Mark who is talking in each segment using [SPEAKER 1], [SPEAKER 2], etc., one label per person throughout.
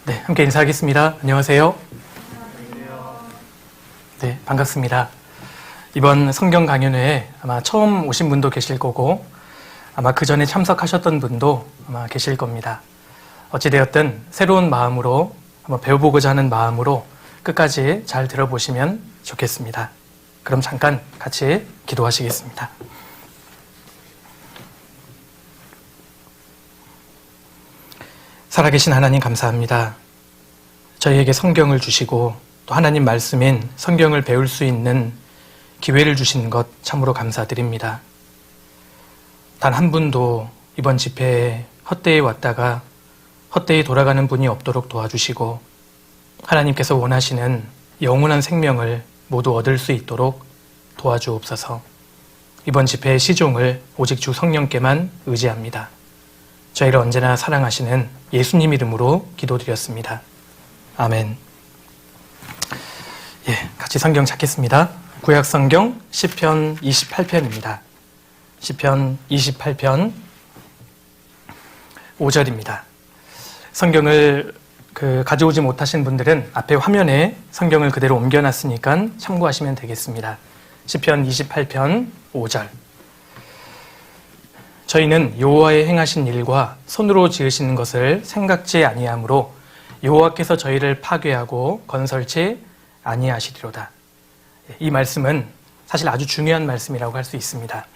[SPEAKER 1] 네, 함께 인사하겠습니다. 안녕하세요. 네, 반갑습니다. 이번 성경 강연회에 아마 처음 오신 분도 계실 거고 아마 그 전에 참석하셨던 분도 아마 계실 겁니다. 어찌되었든 새로운 마음으로 한번 배워보고자 하는 마음으로 끝까지 잘 들어보시면 좋겠습니다. 그럼 잠깐 같이 기도하시겠습니다. 살아계신 하나님 감사합니다. 저희에게 성경을 주시고 또 하나님 말씀인 성경을 배울 수 있는 기회를 주신 것 참으로 감사드립니다. 단 한 분도 이번 집회에 헛되이 왔다가 헛되이 돌아가는 분이 없도록 도와주시고 하나님께서 원하시는 영원한 생명을 모두 얻을 수 있도록 도와주옵소서. 이번 집회의 시종을 오직 주 성령께만 의지합니다. 저희를 언제나 사랑하시는 예수님 이름으로 기도드렸습니다. 아멘. 예, 같이 성경 찾겠습니다. 구약 성경 시편 28편입니다. 시편 28편 5절입니다. 성경을 가져오지 못하신 분들은 앞에 화면에 성경을 그대로 옮겨놨으니까 참고하시면 되겠습니다. 시편 28편 5절. 저희는 여호와의 행하신 일과 손으로 지으신 것을 생각지 아니하므로 여호와께서 저희를 파괴하고 건설치 아니하시리로다. 이 말씀은 사실 아주 중요한 말씀이라고 할 수 있습니다.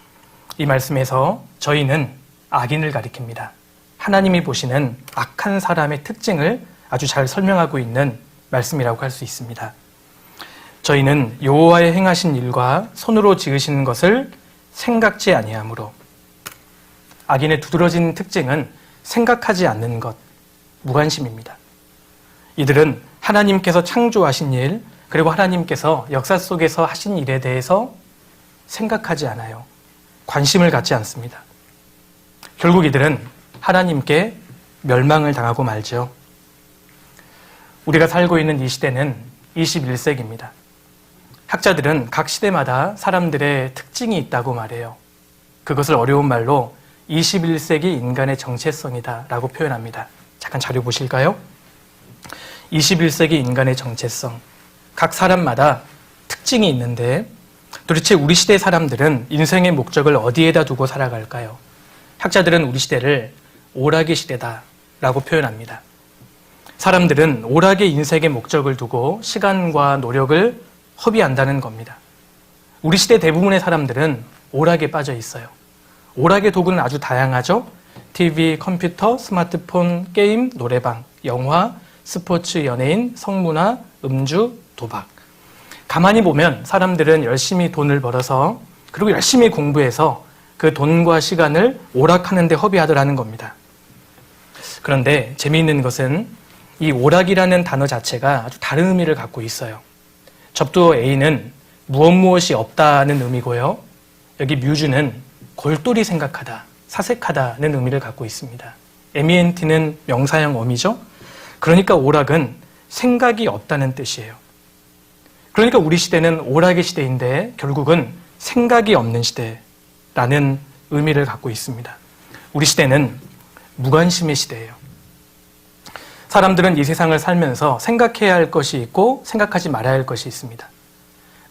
[SPEAKER 1] 이 말씀에서 저희는 악인을 가리킵니다. 하나님이 보시는 악한 사람의 특징을 아주 잘 설명하고 있는 말씀이라고 할 수 있습니다. 저희는 여호와의 행하신 일과 손으로 지으신 것을 생각지 아니하므로, 악인의 두드러진 특징은 생각하지 않는 것, 무관심입니다. 이들은 하나님께서 창조하신 일, 그리고 하나님께서 역사 속에서 하신 일에 대해서 생각하지 않아요. 관심을 갖지 않습니다. 결국 이들은 하나님께 멸망을 당하고 말죠. 우리가 살고 있는 이 시대는 21세기입니다. 학자들은 각 시대마다 사람들의 특징이 있다고 말해요. 그것을 어려운 말로 21세기 인간의 정체성이다 라고 표현합니다. 잠깐 자료 보실까요? 21세기 인간의 정체성. 각 사람마다 특징이 있는데 도대체 우리 시대 사람들은 인생의 목적을 어디에다 두고 살아갈까요? 학자들은 우리 시대를 오락의 시대다 라고 표현합니다. 사람들은 오락의 인생의 목적을 두고 시간과 노력을 허비한다는 겁니다. 우리 시대 대부분의 사람들은 오락에 빠져 있어요. 오락의 도구는 아주 다양하죠. TV, 컴퓨터, 스마트폰, 게임, 노래방, 영화, 스포츠, 연예인, 성문화, 음주, 도박. 가만히 보면 사람들은 열심히 돈을 벌어서 그리고 열심히 공부해서 그 돈과 시간을 오락하는 데 허비하더라는 겁니다. 그런데 재미있는 것은 이 오락이라는 단어 자체가 아주 다른 의미를 갖고 있어요. 접두어 A는 무엇이 없다는 의미고요. 여기 뮤즈는 골똘히 생각하다, 사색하다는 의미를 갖고 있습니다. MENT는 명사형 어미죠. 그러니까 오락은 생각이 없다는 뜻이에요. 그러니까 우리 시대는 오락의 시대인데 결국은 생각이 없는 시대라는 의미를 갖고 있습니다. 우리 시대는 무관심의 시대예요. 사람들은 이 세상을 살면서 생각해야 할 것이 있고 생각하지 말아야 할 것이 있습니다.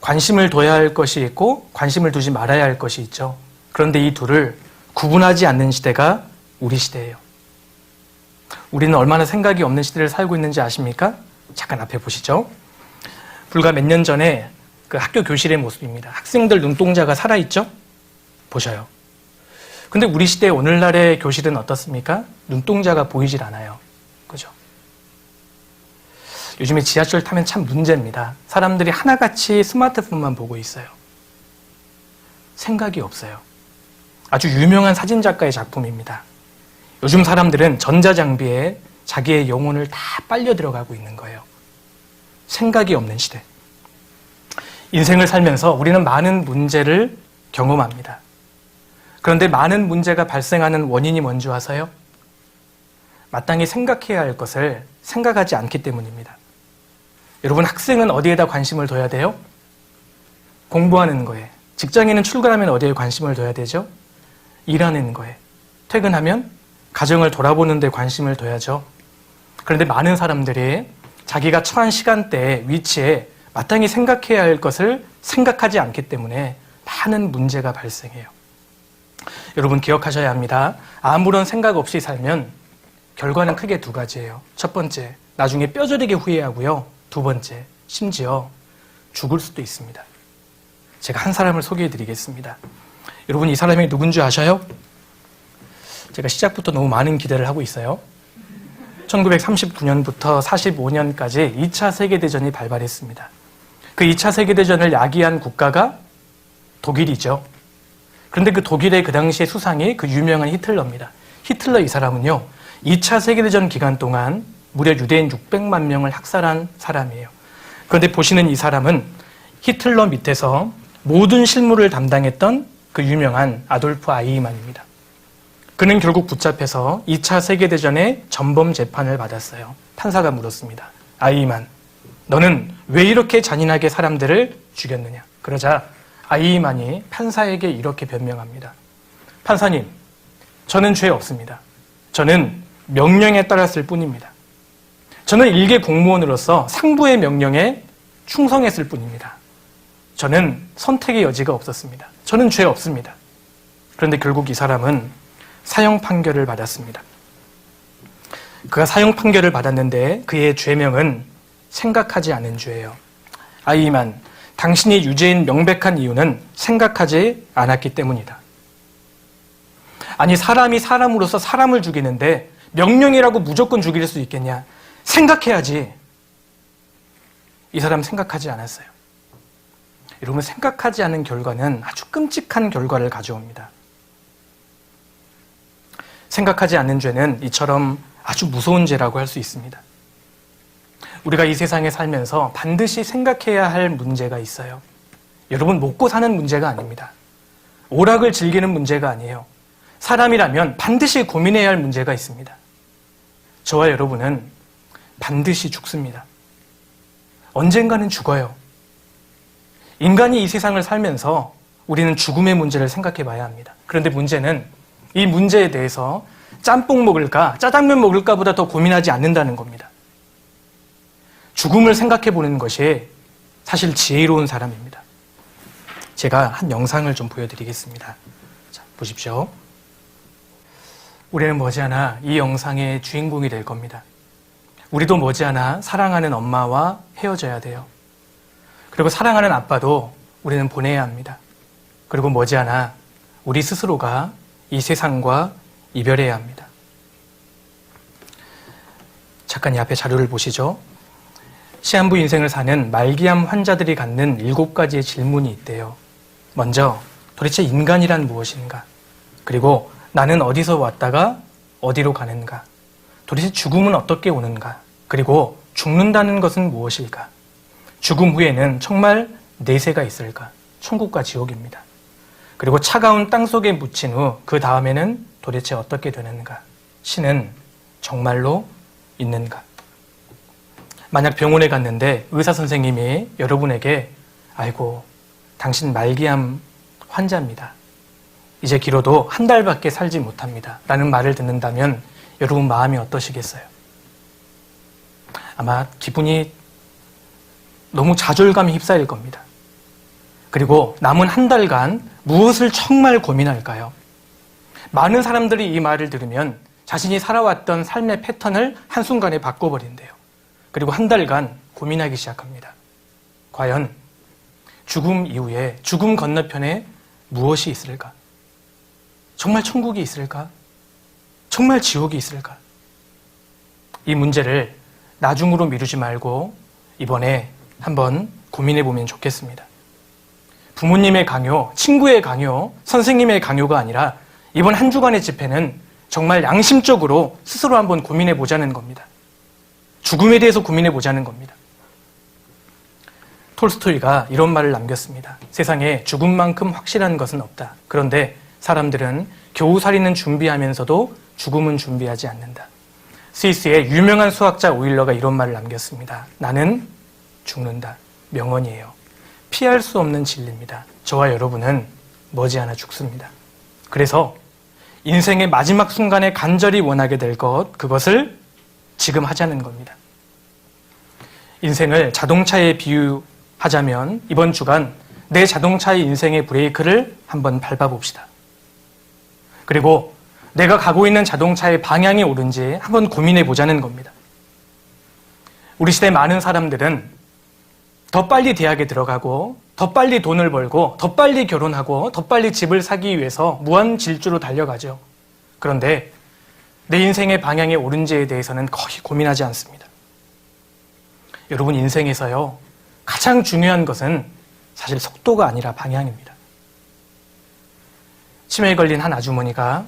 [SPEAKER 1] 관심을 둬야 할 것이 있고 관심을 두지 말아야 할 것이 있죠. 그런데 이 둘을 구분하지 않는 시대가 우리 시대예요. 우리는 얼마나 생각이 없는 시대를 살고 있는지 아십니까? 잠깐 앞에 보시죠. 불과 몇 년 전에 그 학교 교실의 모습입니다. 학생들 눈동자가 살아있죠? 보셔요. 근데 우리 시대 오늘날의 교실은 어떻습니까? 눈동자가 보이질 않아요. 그죠? 요즘에 지하철 타면 참 문제입니다. 사람들이 하나같이 스마트폰만 보고 있어요. 생각이 없어요. 아주 유명한 사진작가의 작품입니다. 요즘 사람들은 전자장비에 자기의 영혼을 다 빨려 들어가고 있는 거예요. 생각이 없는 시대. 인생을 살면서 우리는 많은 문제를 경험합니다. 그런데 많은 문제가 발생하는 원인이 뭔지 아세요? 마땅히 생각해야 할 것을 생각하지 않기 때문입니다. 여러분, 학생은 어디에다 관심을 둬야 돼요? 공부하는 거에. 직장인은 출근하면 어디에 관심을 둬야 되죠? 일하는 거에. 퇴근하면 가정을 돌아보는 데 관심을 둬야죠. 그런데 많은 사람들이 자기가 처한 시간대에, 위치에 마땅히 생각해야 할 것을 생각하지 않기 때문에 많은 문제가 발생해요. 여러분 기억하셔야 합니다. 아무런 생각 없이 살면 결과는 크게 두 가지예요. 첫 번째, 나중에 뼈저리게 후회하고요. 두 번째, 심지어 죽을 수도 있습니다. 제가 한 사람을 소개해 드리겠습니다. 여러분 이 사람이 누군지 아셔요? 제가 시작부터 너무 많은 기대를 하고 있어요. 1939년부터 45년까지 2차 세계대전이 발발했습니다. 그 2차 세계대전을 야기한 국가가 독일이죠. 그런데 그 독일의 그 당시의 수상이 그 유명한 히틀러입니다. 히틀러 이 사람은요, 2차 세계대전 기간 동안 무려 유대인 600만 명을 학살한 사람이에요. 그런데 보시는 이 사람은 히틀러 밑에서 모든 실무를 담당했던 그 유명한 아돌프 아이히만입니다. 그는 결국 붙잡혀서 2차 세계대전의 전범 재판을 받았어요. 판사가 물었습니다. 아이히만, 너는 왜 이렇게 잔인하게 사람들을 죽였느냐? 그러자 아이히만이 판사에게 이렇게 변명합니다. 판사님, 저는 죄 없습니다. 저는 명령에 따랐을 뿐입니다. 저는 일개 공무원으로서 상부의 명령에 충성했을 뿐입니다. 저는 선택의 여지가 없었습니다. 저는 죄 없습니다. 그런데 결국 이 사람은 사형 판결을 받았습니다. 그가 사형 판결을 받았는데 그의 죄명은 생각하지 않은 죄예요. 아이히만, 당신이 유죄인 명백한 이유는 생각하지 않았기 때문이다. 아니, 사람이 사람으로서 사람을 죽이는데 명령이라고 무조건 죽일 수 있겠냐? 생각해야지. 이 사람 생각하지 않았어요. 여러분, 생각하지 않은 결과는 아주 끔찍한 결과를 가져옵니다. 생각하지 않는 죄는 이처럼 아주 무서운 죄라고 할 수 있습니다. 우리가 이 세상에 살면서 반드시 생각해야 할 문제가 있어요. 여러분, 먹고 사는 문제가 아닙니다. 오락을 즐기는 문제가 아니에요. 사람이라면 반드시 고민해야 할 문제가 있습니다. 저와 여러분은 반드시 죽습니다. 언젠가는 죽어요. 인간이 이 세상을 살면서 우리는 죽음의 문제를 생각해 봐야 합니다. 그런데 문제는 이 문제에 대해서 짬뽕 먹을까, 짜장면 먹을까 보다 더 고민하지 않는다는 겁니다. 죽음을 생각해 보는 것이 사실 지혜로운 사람입니다. 제가 한 영상을 좀 보여드리겠습니다. 자, 보십시오. 우리는 머지않아 이 영상의 주인공이 될 겁니다. 우리도 머지않아 사랑하는 엄마와 헤어져야 돼요. 그리고 사랑하는 아빠도 우리는 보내야 합니다. 그리고 머지않아 우리 스스로가 이 세상과 이별해야 합니다. 잠깐 이 앞에 자료를 보시죠. 시한부 인생을 사는 말기암 환자들이 갖는 7가지의 질문이 있대요. 먼저, 도대체 인간이란 무엇인가? 그리고 나는 어디서 왔다가 어디로 가는가? 도대체 죽음은 어떻게 오는가? 그리고 죽는다는 것은 무엇일까? 죽음 후에는 정말 내세가 있을까? 천국과 지옥입니다. 그리고 차가운 땅 속에 묻힌 후 그 다음에는 도대체 어떻게 되는가? 신은 정말로 있는가? 만약 병원에 갔는데 의사 선생님이 여러분에게 아이고, 당신 말기암 환자입니다. 이제 길어도 한 달밖에 살지 못합니다. 라는 말을 듣는다면 여러분 마음이 어떠시겠어요? 아마 기분이 너무 좌절감에 휩싸일 겁니다. 그리고 남은 한 달간 무엇을 정말 고민할까요? 많은 사람들이 이 말을 들으면 자신이 살아왔던 삶의 패턴을 한순간에 바꿔버린대요. 그리고 한 달간 고민하기 시작합니다. 과연 죽음 이후에, 죽음 건너편에 무엇이 있을까? 정말 천국이 있을까? 정말 지옥이 있을까? 이 문제를 나중으로 미루지 말고 이번에 한번 고민해 보면 좋겠습니다. 부모님의 강요, 친구의 강요, 선생님의 강요가 아니라 이번 한 주간의 집회는 정말 양심적으로 스스로 한번 고민해 보자는 겁니다. 죽음에 대해서 고민해 보자는 겁니다. 톨스토이가 이런 말을 남겼습니다. 세상에 죽음만큼 확실한 것은 없다. 그런데 사람들은 겨우살이는 준비하면서도 죽음은 준비하지 않는다. 스위스의 유명한 수학자 오일러가 이런 말을 남겼습니다. 나는 죽는다. 명언이에요. 피할 수 없는 진리입니다. 저와 여러분은 머지않아 죽습니다. 그래서 인생의 마지막 순간에 간절히 원하게 될 것, 그것을 지금 하자는 겁니다. 인생을 자동차에 비유하자면 이번 주간 내 자동차의 인생의 브레이크를 한번 밟아봅시다. 그리고 내가 가고 있는 자동차의 방향이 옳은지 한번 고민해 보자는 겁니다. 우리 시대 많은 사람들은 더 빨리 대학에 들어가고 더 빨리 돈을 벌고 더 빨리 결혼하고 더 빨리 집을 사기 위해서 무한 질주로 달려가죠. 그런데 내 인생의 방향이 옳은지에 대해서는 거의 고민하지 않습니다. 여러분, 인생에서요, 가장 중요한 것은 사실 속도가 아니라 방향입니다. 치매에 걸린 한 아주머니가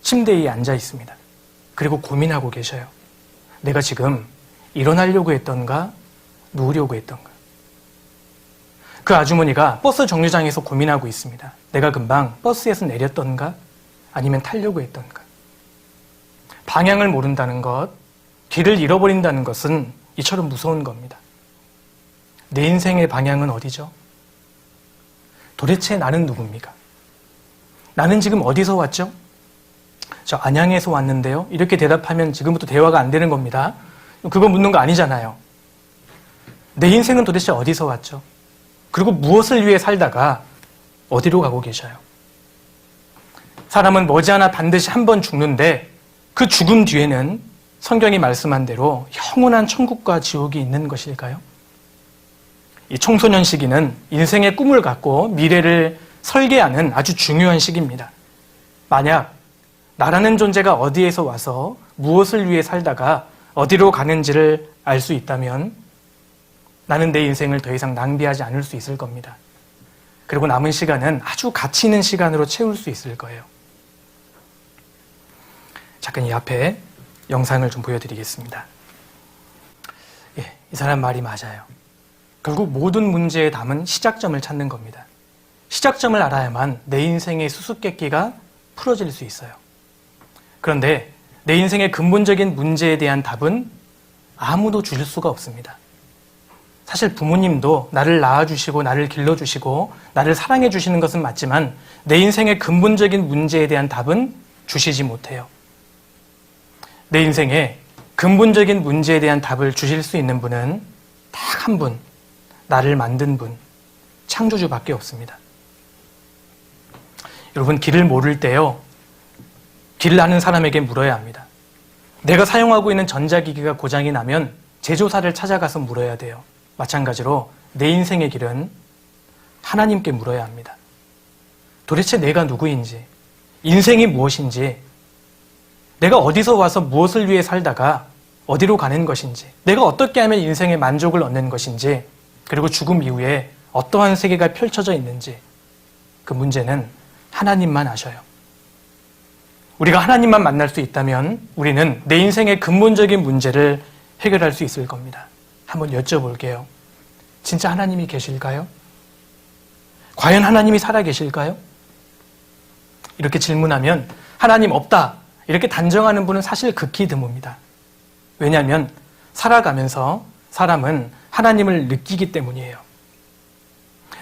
[SPEAKER 1] 침대에 앉아 있습니다. 그리고 고민하고 계셔요. 내가 지금 일어나려고 했던가 누우려고 했던가. 그 아주머니가 버스 정류장에서 고민하고 있습니다. 내가 금방 버스에서 내렸던가 아니면 타려고 했던가. 방향을 모른다는 것, 길을 잃어버린다는 것은 이처럼 무서운 겁니다. 내 인생의 방향은 어디죠? 도대체 나는 누굽니까? 나는 지금 어디서 왔죠? 저 안양에서 왔는데요. 이렇게 대답하면 지금부터 대화가 안 되는 겁니다. 그거 묻는 거 아니잖아요. 내 인생은 도대체 어디서 왔죠? 그리고 무엇을 위해 살다가 어디로 가고 계셔요? 사람은 머지않아 반드시 한 번 죽는데 그 죽음 뒤에는 성경이 말씀한 대로 영원한 천국과 지옥이 있는 것일까요? 이 청소년 시기는 인생의 꿈을 갖고 미래를 설계하는 아주 중요한 시기입니다. 만약 나라는 존재가 어디에서 와서 무엇을 위해 살다가 어디로 가는지를 알 수 있다면 나는 내 인생을 더 이상 낭비하지 않을 수 있을 겁니다. 그리고 남은 시간은 아주 가치 있는 시간으로 채울 수 있을 거예요. 잠깐 이 앞에 영상을 좀 보여드리겠습니다. 예, 이 사람 말이 맞아요. 결국 모든 문제의 답은 시작점을 찾는 겁니다. 시작점을 알아야만 내 인생의 수수께끼가 풀어질 수 있어요. 그런데 내 인생의 근본적인 문제에 대한 답은 아무도 주실 수가 없습니다. 사실 부모님도 나를 낳아주시고 나를 길러주시고 나를 사랑해주시는 것은 맞지만 내 인생의 근본적인 문제에 대한 답은 주시지 못해요. 내 인생의 근본적인 문제에 대한 답을 주실 수 있는 분은 딱 한 분, 나를 만든 분, 창조주밖에 없습니다. 여러분, 길을 모를 때요, 길을 아는 사람에게 물어야 합니다. 내가 사용하고 있는 전자기기가 고장이 나면 제조사를 찾아가서 물어야 돼요. 마찬가지로 내 인생의 길은 하나님께 물어야 합니다. 도대체 내가 누구인지, 인생이 무엇인지, 내가 어디서 와서 무엇을 위해 살다가 어디로 가는 것인지, 내가 어떻게 하면 인생의 만족을 얻는 것인지, 그리고 죽음 이후에 어떠한 세계가 펼쳐져 있는지, 그 문제는 하나님만 아셔요. 우리가 하나님만 만날 수 있다면 우리는 내 인생의 근본적인 문제를 해결할 수 있을 겁니다. 한번 여쭤볼게요. 진짜 하나님이 계실까요? 과연 하나님이 살아 계실까요? 이렇게 질문하면 하나님 없다, 이렇게 단정하는 분은 사실 극히 드뭅니다. 왜냐하면 살아가면서 사람은 하나님을 느끼기 때문이에요.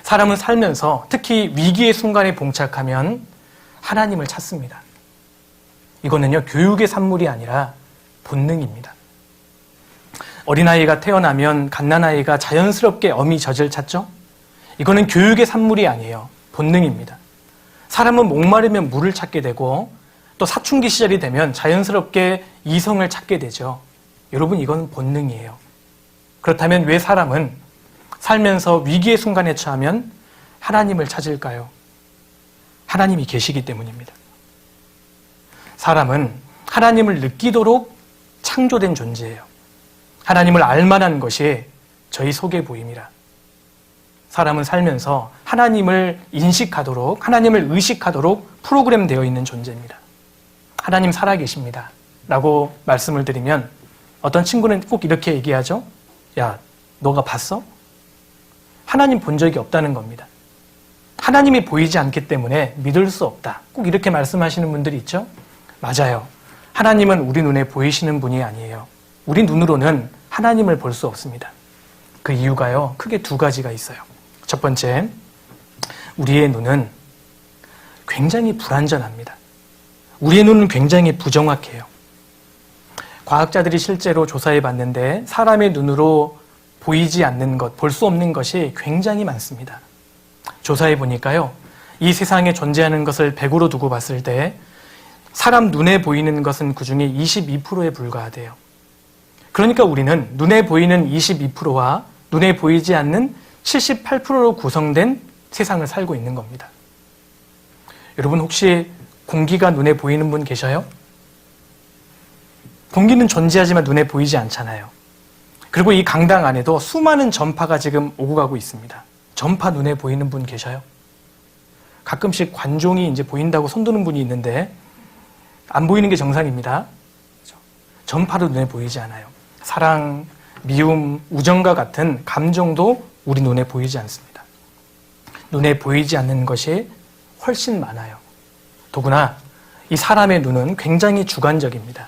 [SPEAKER 1] 사람은 살면서 특히 위기의 순간에 봉착하면 하나님을 찾습니다. 이거는요, 교육의 산물이 아니라 본능입니다. 어린아이가 태어나면 갓난아이가 자연스럽게 어미젖을 찾죠? 이거는 교육의 산물이 아니에요. 본능입니다. 사람은 목마르면 물을 찾게 되고 또 사춘기 시절이 되면 자연스럽게 이성을 찾게 되죠. 여러분, 이건 본능이에요. 그렇다면 왜 사람은 살면서 위기의 순간에 처하면 하나님을 찾을까요? 하나님이 계시기 때문입니다. 사람은 하나님을 느끼도록 창조된 존재예요. 하나님을 알만한 것이 저희 속에 보임이라. 사람은 살면서 하나님을 인식하도록, 하나님을 의식하도록 프로그램되어 있는 존재입니다. 하나님 살아계십니다 라고 말씀을 드리면 어떤 친구는 꼭 이렇게 얘기하죠. 야, 너가 봤어? 하나님 본 적이 없다는 겁니다. 하나님이 보이지 않기 때문에 믿을 수 없다. 꼭 이렇게 말씀하시는 분들이 있죠. 맞아요. 하나님은 우리 눈에 보이시는 분이 아니에요. 우리 눈으로는 하나님을 볼 수 없습니다. 그 이유가요, 크게 두 가지가 있어요. 첫 번째, 우리의 눈은 굉장히 불완전합니다. 우리의 눈은 굉장히 부정확해요. 과학자들이 실제로 조사해 봤는데 사람의 눈으로 보이지 않는 것, 볼 수 없는 것이 굉장히 많습니다. 조사해 보니까요, 이 세상에 존재하는 것을 100으로 두고 봤을 때 사람 눈에 보이는 것은 그 중에 22%에 불과하대요. 그러니까 우리는 눈에 보이는 22%와 눈에 보이지 않는 78%로 구성된 세상을 살고 있는 겁니다. 여러분 혹시 공기가 눈에 보이는 분 계셔요? 공기는 존재하지만 눈에 보이지 않잖아요. 그리고 이 강당 안에도 수많은 전파가 지금 오고 가고 있습니다. 전파 눈에 보이는 분 계셔요? 가끔씩 관종이 이제 보인다고 손드는 분이 있는데 안 보이는 게 정상입니다. 전파도 눈에 보이지 않아요. 사랑, 미움, 우정과 같은 감정도 우리 눈에 보이지 않습니다. 눈에 보이지 않는 것이 훨씬 많아요. 더구나 이 사람의 눈은 굉장히 주관적입니다.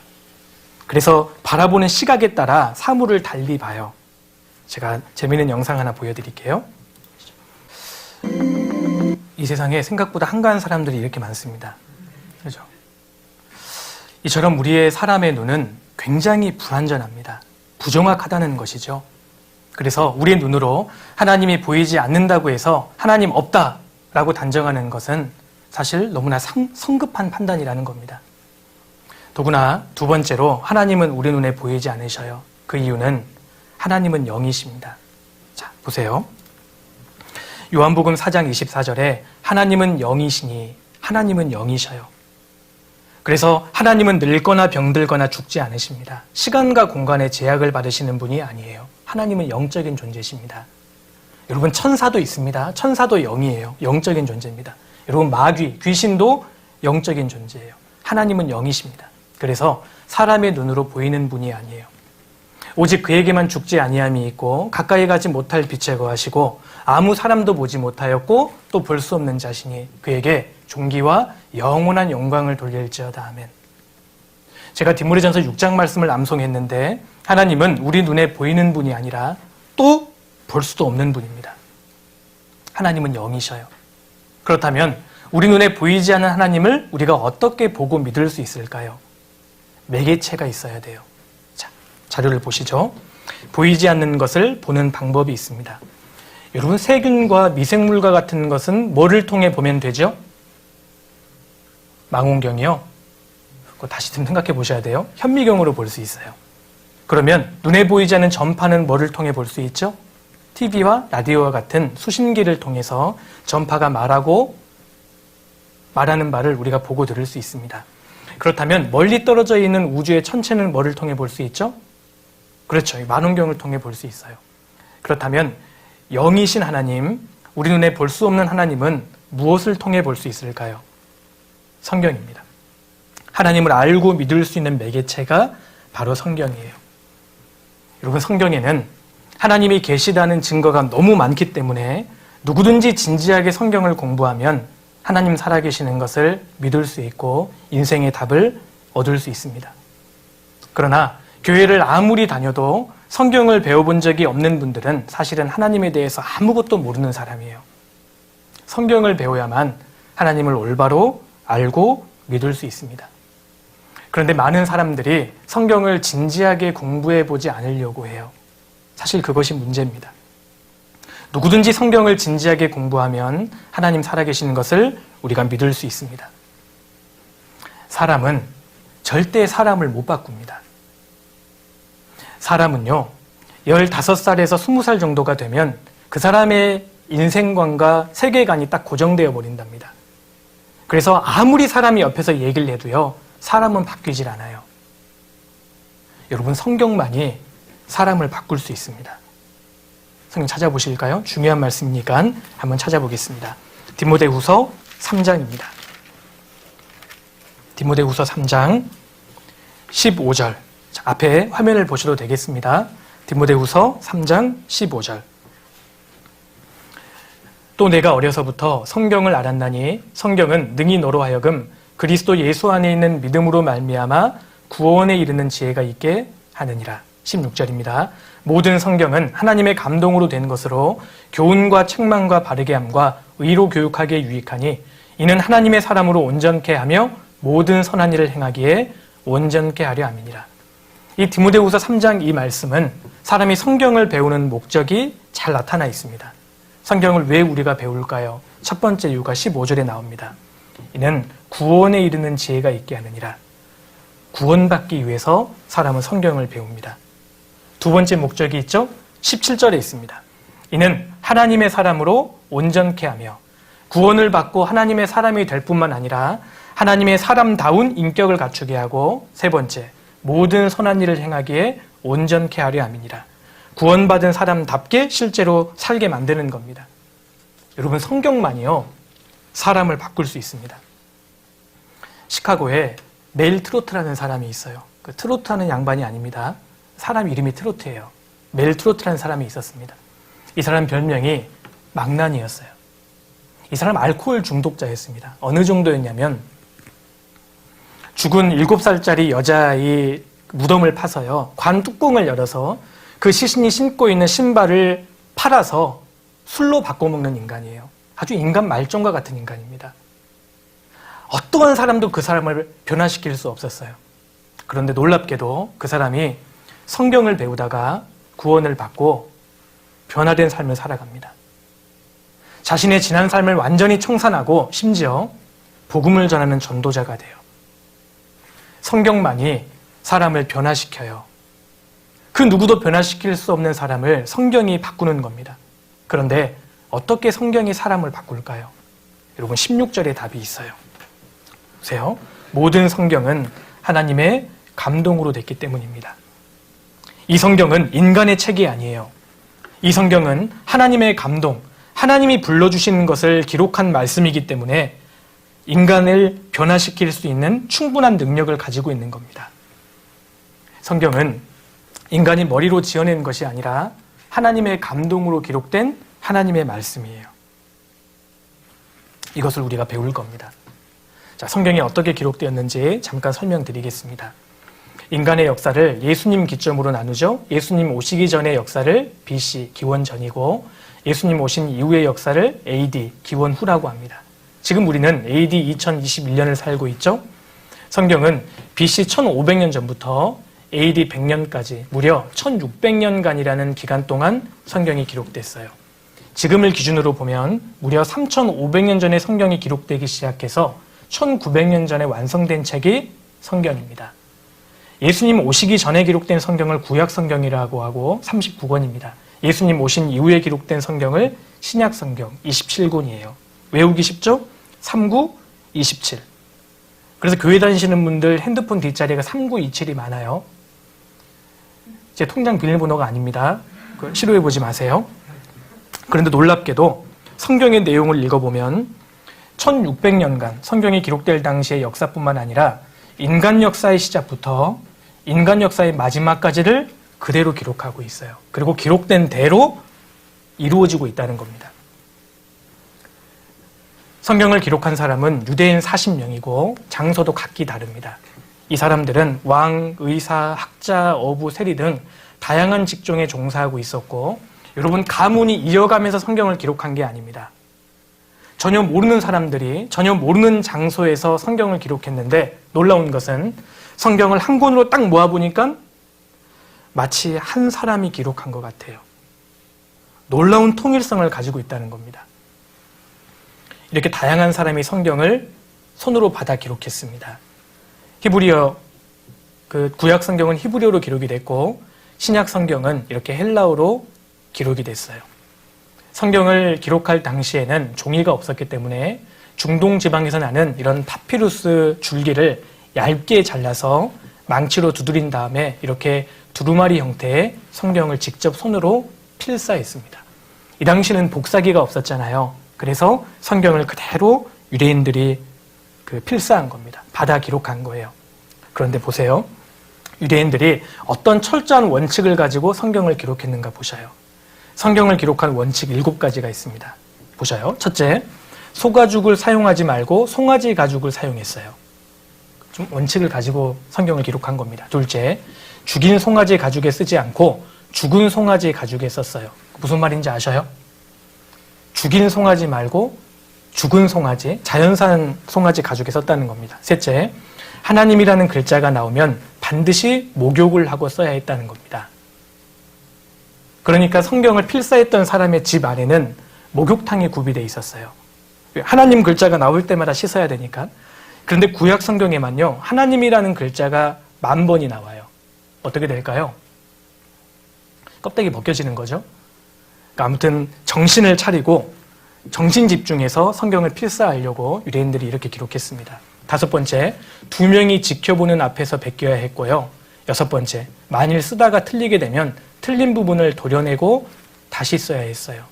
[SPEAKER 1] 그래서 바라보는 시각에 따라 사물을 달리 봐요. 제가 재미있는 영상 하나 보여드릴게요. 이 세상에 생각보다 한가한 사람들이 이렇게 많습니다. 그렇죠? 이처럼 우리의 사람의 눈은 굉장히 불완전합니다. 부정확하다는 것이죠. 그래서 우리의 눈으로 하나님이 보이지 않는다고 해서 하나님 없다라고 단정하는 것은 사실 너무나 성급한 판단이라는 겁니다. 더구나 두 번째로 하나님은 우리 눈에 보이지 않으셔요. 그 이유는 하나님은 영이십니다. 자, 보세요. 요한복음 4장 24절에 하나님은 영이시니 하나님은 영이셔요. 그래서 하나님은 늙거나 병들거나 죽지 않으십니다. 시간과 공간의 제약을 받으시는 분이 아니에요. 하나님은 영적인 존재십니다. 여러분 천사도 있습니다. 천사도 영이에요. 영적인 존재입니다. 여러분 마귀, 귀신도 영적인 존재예요. 하나님은 영이십니다. 그래서 사람의 눈으로 보이는 분이 아니에요. 오직 그에게만 죽지 아니함이 있고 가까이 가지 못할 빛에 거하시고 아무 사람도 보지 못하였고 또 볼 수 없는 자신이 그에게 존귀와 영원한 영광을 돌릴지어다. 아멘. 제가 디모데전서 6장 말씀을 암송했는데 하나님은 우리 눈에 보이는 분이 아니라 또 볼 수도 없는 분입니다. 하나님은 영이셔요. 그렇다면 우리 눈에 보이지 않는 하나님을 우리가 어떻게 보고 믿을 수 있을까요? 매개체가 있어야 돼요. 자, 자료를 보시죠. 보이지 않는 것을 보는 방법이 있습니다. 여러분 세균과 미생물과 같은 것은 뭐를 통해 보면 되죠? 망원경이요. 그거 다시 좀 생각해 보셔야 돼요. 현미경으로 볼 수 있어요. 그러면 눈에 보이지 않는 전파는 뭐를 통해 볼 수 있죠? TV와 라디오와 같은 수신기를 통해서 전파가 말하는 말을 우리가 보고 들을 수 있습니다. 그렇다면 멀리 떨어져 있는 우주의 천체는 뭐를 통해 볼 수 있죠? 그렇죠. 망원경을 통해 볼 수 있어요. 그렇다면 영이신 하나님, 우리 눈에 볼 수 없는 하나님은 무엇을 통해 볼 수 있을까요? 성경입니다. 하나님을 알고 믿을 수 있는 매개체가 바로 성경이에요. 여러분 성경에는 하나님이 계시다는 증거가 너무 많기 때문에 누구든지 진지하게 성경을 공부하면 하나님 살아계시는 것을 믿을 수 있고 인생의 답을 얻을 수 있습니다. 그러나 교회를 아무리 다녀도 성경을 배워본 적이 없는 분들은 사실은 하나님에 대해서 아무것도 모르는 사람이에요. 성경을 배워야만 하나님을 올바로 알고 믿을 수 있습니다. 그런데 많은 사람들이 성경을 진지하게 공부해보지 않으려고 해요. 사실 그것이 문제입니다. 누구든지 성경을 진지하게 공부하면 하나님 살아계시는 것을 우리가 믿을 수 있습니다. 사람은 절대 사람을 못 바꿉니다. 사람은요, 15살에서 20살 정도가 되면 그 사람의 인생관과 세계관이 딱 고정되어 버린답니다. 그래서 아무리 사람이 옆에서 얘기를 해도요, 사람은 바뀌질 않아요. 여러분 성경만이 사람을 바꿀 수 있습니다. 성경 찾아보실까요? 중요한 말씀이니까 한번 찾아보겠습니다. 디모데후서 3장입니다. 디모데후서 3장 15절. 자, 앞에 화면을 보셔도 되겠습니다. 디모데후서 3장 15절. 또 내가 어려서부터 성경을 알았나니 성경은 능히 너로 하여금 그리스도 예수 안에 있는 믿음으로 말미암아 구원에 이르는 지혜가 있게 하느니라. 16절입니다. 모든 성경은 하나님의 감동으로 된 것으로 교훈과 책망과 바르게 함과 의로 교육하기에 유익하니 이는 하나님의 사람으로 온전케 하며 모든 선한 일을 행하기에 온전케 하려 함이니라. 이 디모데후서 3장 이 말씀은 사람이 성경을 배우는 목적이 잘 나타나 있습니다. 성경을 왜 우리가 배울까요? 첫 번째 이유가 15절에 나옵니다. 이는 구원에 이르는 지혜가 있게 하느니라. 구원받기 위해서 사람은 성경을 배웁니다. 두 번째 목적이 있죠? 17절에 있습니다. 이는 하나님의 사람으로 온전케 하며 구원을 받고 하나님의 사람이 될 뿐만 아니라 하나님의 사람다운 인격을 갖추게 하고 세 번째, 모든 선한 일을 행하기에 온전케 하려 함이니라. 구원받은 사람답게 실제로 살게 만드는 겁니다. 여러분, 성경만이요 사람을 바꿀 수 있습니다. 시카고에 멜 트로트라는 사람이 있어요. 그 트로트하는 양반이 아닙니다. 사람 이름이 트로트예요. 멜 트로트라는 사람이 있었습니다. 이 사람 별명이 망난이였어요. 이 사람 알코올 중독자였습니다. 어느 정도였냐면 죽은 7살짜리 여자의 무덤을 파서요, 관 뚜껑을 열어서 그 시신이 신고 있는 신발을 팔아서 술로 바꿔먹는 인간이에요. 아주 인간 말종과 같은 인간입니다. 어떠한 사람도 그 사람을 변화시킬 수 없었어요. 그런데 놀랍게도 그 사람이 성경을 배우다가 구원을 받고 변화된 삶을 살아갑니다. 자신의 지난 삶을 완전히 청산하고 심지어 복음을 전하는 전도자가 돼요. 성경만이 사람을 변화시켜요. 그 누구도 변화시킬 수 없는 사람을 성경이 바꾸는 겁니다. 그런데 어떻게 성경이 사람을 바꿀까요? 여러분, 16절에 답이 있어요. 보세요. 모든 성경은 하나님의 감동으로 됐기 때문입니다. 이 성경은 인간의 책이 아니에요. 이 성경은 하나님의 감동, 하나님이 불러주시는 것을 기록한 말씀이기 때문에 인간을 변화시킬 수 있는 충분한 능력을 가지고 있는 겁니다. 성경은 인간이 머리로 지어낸 것이 아니라 하나님의 감동으로 기록된 하나님의 말씀이에요. 이것을 우리가 배울 겁니다. 자, 성경이 어떻게 기록되었는지 잠깐 설명드리겠습니다. 인간의 역사를 예수님 기점으로 나누죠. 예수님 오시기 전의 역사를 BC, 기원 전이고 예수님 오신 이후의 역사를 AD, 기원 후라고 합니다. 지금 우리는 AD 2021년을 살고 있죠. 성경은 BC 1500년 전부터 AD 100년까지 무려 1600년간이라는 기간 동안 성경이 기록됐어요. 지금을 기준으로 보면 무려 3500년 전에 성경이 기록되기 시작해서 1900년 전에 완성된 책이 성경입니다. 예수님 오시기 전에 기록된 성경을 구약 성경이라고 하고 39권입니다. 예수님 오신 이후에 기록된 성경을 신약 성경 27권이에요. 외우기 쉽죠? 39, 27. 그래서 교회 다니시는 분들 핸드폰 뒷자리가 3927이 많아요. 제 통장 비밀번호가 아닙니다. 시도해보지 마세요. 그런데 놀랍게도 성경의 내용을 읽어보면 1600년간 성경이 기록될 당시의 역사뿐만 아니라 인간 역사의 시작부터 인간 역사의 마지막까지를 그대로 기록하고 있어요. 그리고 기록된 대로 이루어지고 있다는 겁니다. 성경을 기록한 사람은 유대인 40명이고 장소도 각기 다릅니다. 이 사람들은 왕, 의사, 학자, 어부, 세리 등 다양한 직종에 종사하고 있었고, 여러분, 가문이 이어가면서 성경을 기록한 게 아닙니다. 전혀 모르는 사람들이 전혀 모르는 장소에서 성경을 기록했는데 놀라운 것은 성경을 한 권으로 딱 모아보니까 마치 한 사람이 기록한 것 같아요. 놀라운 통일성을 가지고 있다는 겁니다. 이렇게 다양한 사람이 성경을 손으로 받아 기록했습니다. 히브리어, 구약 성경은 히브리어로 기록이 됐고 신약 성경은 이렇게 헬라어로 기록이 됐어요. 성경을 기록할 당시에는 종이가 없었기 때문에 중동 지방에서 나는 이런 파피루스 줄기를 얇게 잘라서 망치로 두드린 다음에 이렇게 두루마리 형태의 성경을 직접 손으로 필사했습니다. 이 당시는 복사기가 없었잖아요. 그래서 성경을 그대로 유대인들이 필사한 겁니다. 받아 기록한 거예요. 그런데 보세요. 유대인들이 어떤 철저한 원칙을 가지고 성경을 기록했는가 보셔요. 성경을 기록한 원칙 7가지가 있습니다. 보셔요. 첫째, 소가죽을 사용하지 말고 송아지 가죽을 사용했어요. 좀 원칙을 가지고 성경을 기록한 겁니다. 둘째, 죽인 송아지 가죽에 쓰지 않고 죽은 송아지 가죽에 썼어요. 무슨 말인지 아셔요? 죽인 송아지 말고 죽은 송아지, 자연산 송아지 가죽에 썼다는 겁니다. 셋째, 하나님이라는 글자가 나오면 반드시 목욕을 하고 써야 했다는 겁니다. 그러니까 성경을 필사했던 사람의 집 안에는 목욕탕이 구비되어 있었어요. 하나님 글자가 나올 때마다 씻어야 되니까. 그런데 구약 성경에만요, 하나님이라는 글자가 10,000번이 나와요. 어떻게 될까요? 껍데기 벗겨지는 거죠. 그러니까 아무튼 정신을 차리고 정신 집중해서 성경을 필사하려고 유대인들이 이렇게 기록했습니다. 5번째, 2명이 지켜보는 앞에서 베껴야 했고요. 6번째, 만일 쓰다가 틀리게 되면 틀린 부분을 도려내고 다시 써야 했어요.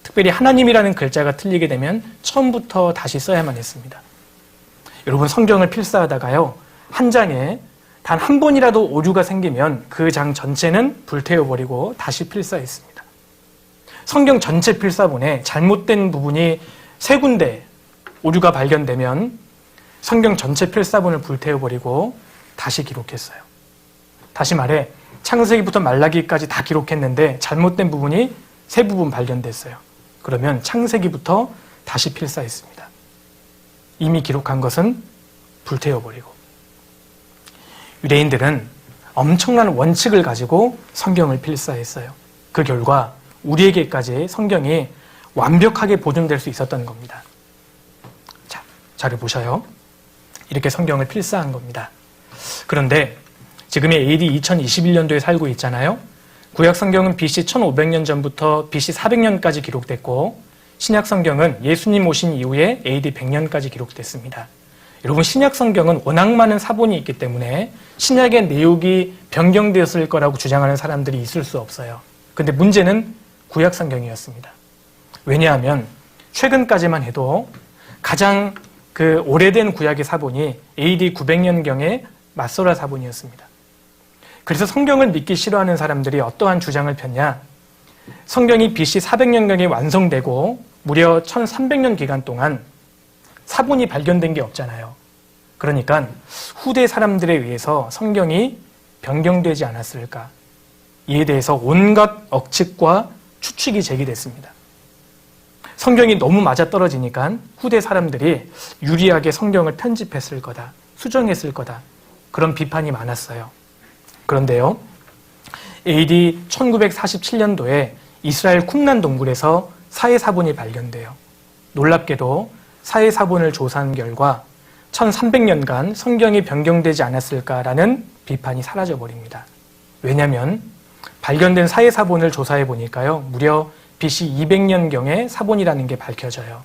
[SPEAKER 1] 특별히 하나님이라는 글자가 틀리게 되면 처음부터 다시 써야만 했습니다. 여러분, 성경을 필사하다가요, 한 장에 단 한 번이라도 오류가 생기면 그 장 전체는 불태워버리고 다시 필사했습니다. 성경 전체 필사본에 잘못된 부분이 3군데 오류가 발견되면 성경 전체 필사본을 불태워버리고 다시 기록했어요. 다시 말해, 창세기부터 말라기까지 다 기록했는데 잘못된 부분이 3부분 발견됐어요. 그러면 창세기부터 다시 필사했습니다. 이미 기록한 것은 불태워버리고. 유대인들은 엄청난 원칙을 가지고 성경을 필사했어요. 그 결과 우리에게까지 성경이 완벽하게 보존될 수 있었던 겁니다. 자, 자료 보셔요. 이렇게 성경을 필사한 겁니다. 그런데 지금의 AD 2021년도에 살고 있잖아요. 구약 성경은 BC 1500년 전부터 BC 400년까지 기록됐고, 신약 성경은 예수님 오신 이후에 AD 100년까지 기록됐습니다. 여러분, 신약 성경은 워낙 많은 사본이 있기 때문에 신약의 내용이 변경되었을 거라고 주장하는 사람들이 있을 수 없어요. 근데 문제는 구약 성경이었습니다. 왜냐하면 최근까지만 해도 가장 오래된 구약의 사본이 AD 900년경의 맞소라 사본이었습니다. 그래서 성경을 믿기 싫어하는 사람들이 어떠한 주장을 폈냐? 성경이 BC 400년경에 완성되고 무려 1300년 기간 동안 사본이 발견된 게 없잖아요. 그러니까 후대 사람들에 의해서 성경이 변경되지 않았을까? 이에 대해서 온갖 억측과 추측이 제기됐습니다. 성경이 너무 맞아떨어지니까 후대 사람들이 유리하게 성경을 편집했을 거다, 수정했을 거다, 그런 비판이 많았어요. 그런데요, AD 1947년도에 이스라엘 쿰란 동굴에서 사해사본이 발견돼요. 놀랍게도 사해사본을 조사한 결과 1300년간 성경이 변경되지 않았을까라는 비판이 사라져버립니다. 왜냐하면 발견된 사해사본을 조사해 보니까요, 무려 BC 200년경의 사본이라는 게 밝혀져요.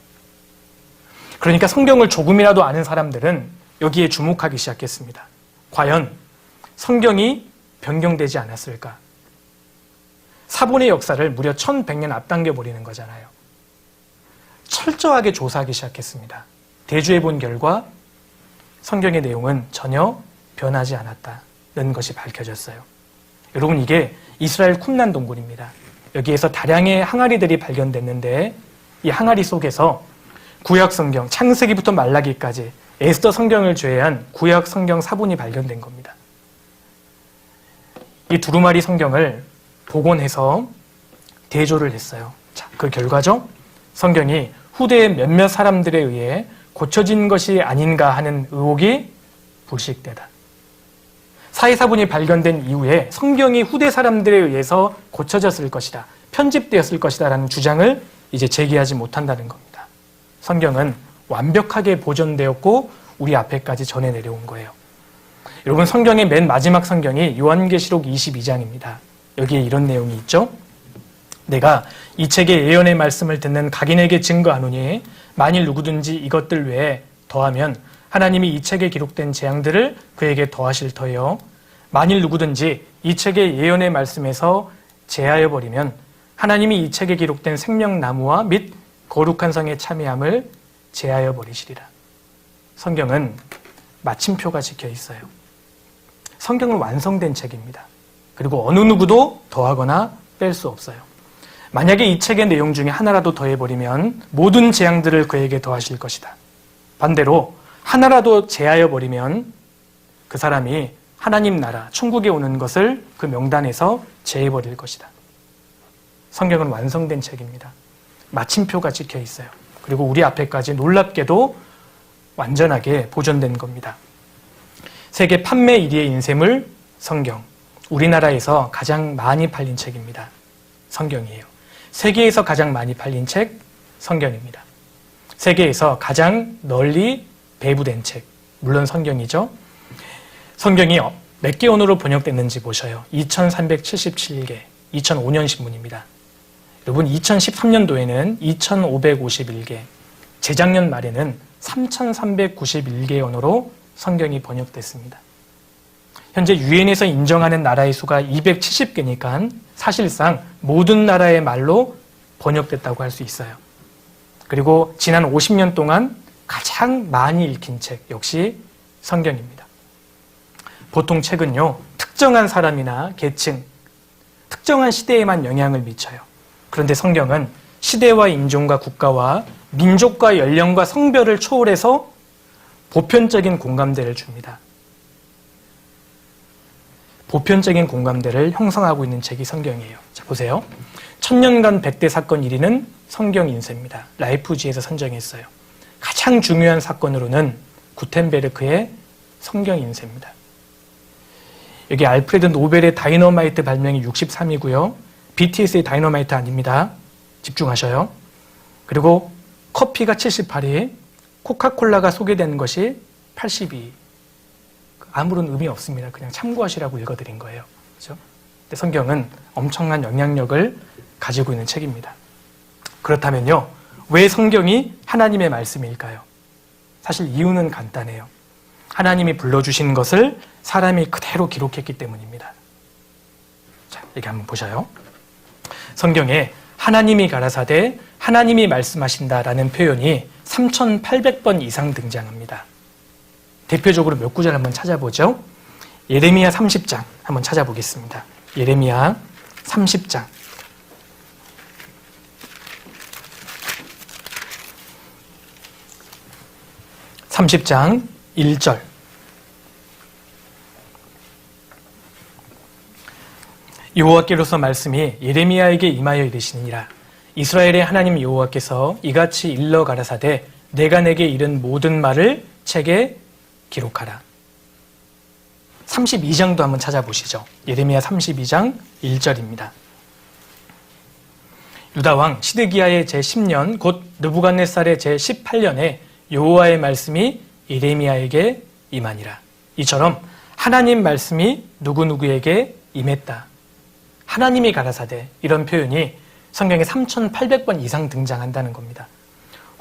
[SPEAKER 1] 그러니까 성경을 조금이라도 아는 사람들은 여기에 주목하기 시작했습니다. 과연 성경이 변경되지 않았을까? 사본의 역사를 무려 1100년 앞당겨 버리는 거잖아요. 철저하게 조사하기 시작했습니다. 대조해 본 결과 성경의 내용은 전혀 변하지 않았다는 것이 밝혀졌어요. 여러분, 이게 이스라엘 쿰란 동굴입니다. 여기에서 다량의 항아리들이 발견됐는데 이 항아리 속에서 구약 성경, 창세기부터 말라기까지 에스더 성경을 제외한 구약 성경 사본이 발견된 겁니다. 이 두루마리 성경을 복원해서 대조를 했어요. 자, 그 결과죠. 성경이 후대의 몇몇 사람들에 의해 고쳐진 것이 아닌가 하는 의혹이 불식되다. 사해사본이 발견된 이후에 성경이 후대 사람들에 의해서 고쳐졌을 것이다, 편집되었을 것이다 라는 주장을 이제 제기하지 못한다는 겁니다. 성경은 완벽하게 보존되었고 우리 앞에까지 전해 내려온 거예요. 여러분, 성경의 맨 마지막 성경이 요한계시록 22장입니다. 여기에 이런 내용이 있죠. 내가 이 책의 예언의 말씀을 듣는 각인에게 증거하노니 만일 누구든지 이것들 외에 더하면 하나님이 이 책에 기록된 재앙들을 그에게 더하실 터이요, 만일 누구든지 이 책의 예언의 말씀에서 제하여 버리면 하나님이 이 책에 기록된 생명나무와 및 거룩한 성의 참여함을 제하여 버리시리라. 성경은 마침표가 찍혀 있어요. 성경은 완성된 책입니다. 그리고 어느 누구도 더하거나 뺄 수 없어요. 만약에 이 책의 내용 중에 하나라도 더해버리면 모든 재앙들을 그에게 더하실 것이다. 반대로 하나라도 제하여 버리면 그 사람이 하나님 나라, 천국에 오는 것을 그 명단에서 제해버릴 것이다. 성경은 완성된 책입니다. 마침표가 찍혀 있어요. 그리고 우리 앞에까지 놀랍게도 완전하게 보존된 겁니다. 세계 판매 1위의 인쇄물 성경. 우리나라에서 가장 많이 팔린 책입니다. 성경이에요. 세계에서 가장 많이 팔린 책 성경입니다. 세계에서 가장 널리 배부된 책, 물론 성경이죠. 성경이 몇 개 언어로 번역됐는지 보셔요. 2377개, 2005년 신문입니다. 여러분 2013년도에는 2551개, 재작년 말에는 3391개의 언어로 성경이 번역됐습니다. 현재 유엔에서 인정하는 나라의 수가 270개니까 사실상 모든 나라의 말로 번역됐다고 할 수 있어요. 그리고 지난 50년 동안 가장 많이 읽힌 책 역시 성경입니다. 보통 책은요, 특정한 사람이나 계층, 특정한 시대에만 영향을 미쳐요. 그런데 성경은 시대와 인종과 국가와 민족과 연령과 성별을 초월해서 보편적인 공감대를 줍니다. 보편적인 공감대를 형성하고 있는 책이 성경이에요. 자, 보세요. 1000년간 100대 사건 1위는 성경 인쇄입니다. 라이프지에서 선정했어요. 가장 중요한 사건으로는 구텐베르크의 성경 인쇄입니다. 여기 알프레드 노벨의 다이너마이트 발명이 63이고요. BTS의 다이너마이트 아닙니다. 집중하셔요. 그리고 커피가 78위, 코카콜라가 소개된 것이 82위. 아무런 의미 없습니다. 그냥 참고하시라고 읽어드린 거예요. 그렇죠? 근데 성경은 엄청난 영향력을 가지고 있는 책입니다. 그렇다면요, 왜 성경이 하나님의 말씀일까요? 사실 이유는 간단해요. 하나님이 불러주신 것을 사람이 그대로 기록했기 때문입니다. 자, 여기 한번 보셔요. 성경에 하나님이 가라사대 하나님이 말씀하신다라는 표현이 3800번 이상 등장합니다. 대표적으로 몇 구절 한번 찾아보죠. 예레미야 30장 한번 찾아보겠습니다. 예레미야 30장. (30장) 1절. 여호와께로서 말씀이 예레미야에게 임하여 이르시니라. 이스라엘의 하나님 여호와께서 이같이 일러 가라사대 내가 내게 이른 모든 말을 책에 기록하라. 32장도 한번 찾아보시죠. 예레미야 32장 1절입니다. 유다왕 시드기야의 제10년 곧 느부갓네살의 제18년에 여호와의 말씀이 예레미야에게 임하니라. 이처럼 하나님 말씀이 누구누구에게 임했다. 하나님이 가라사대, 이런 표현이 성경에 3800번 이상 등장한다는 겁니다.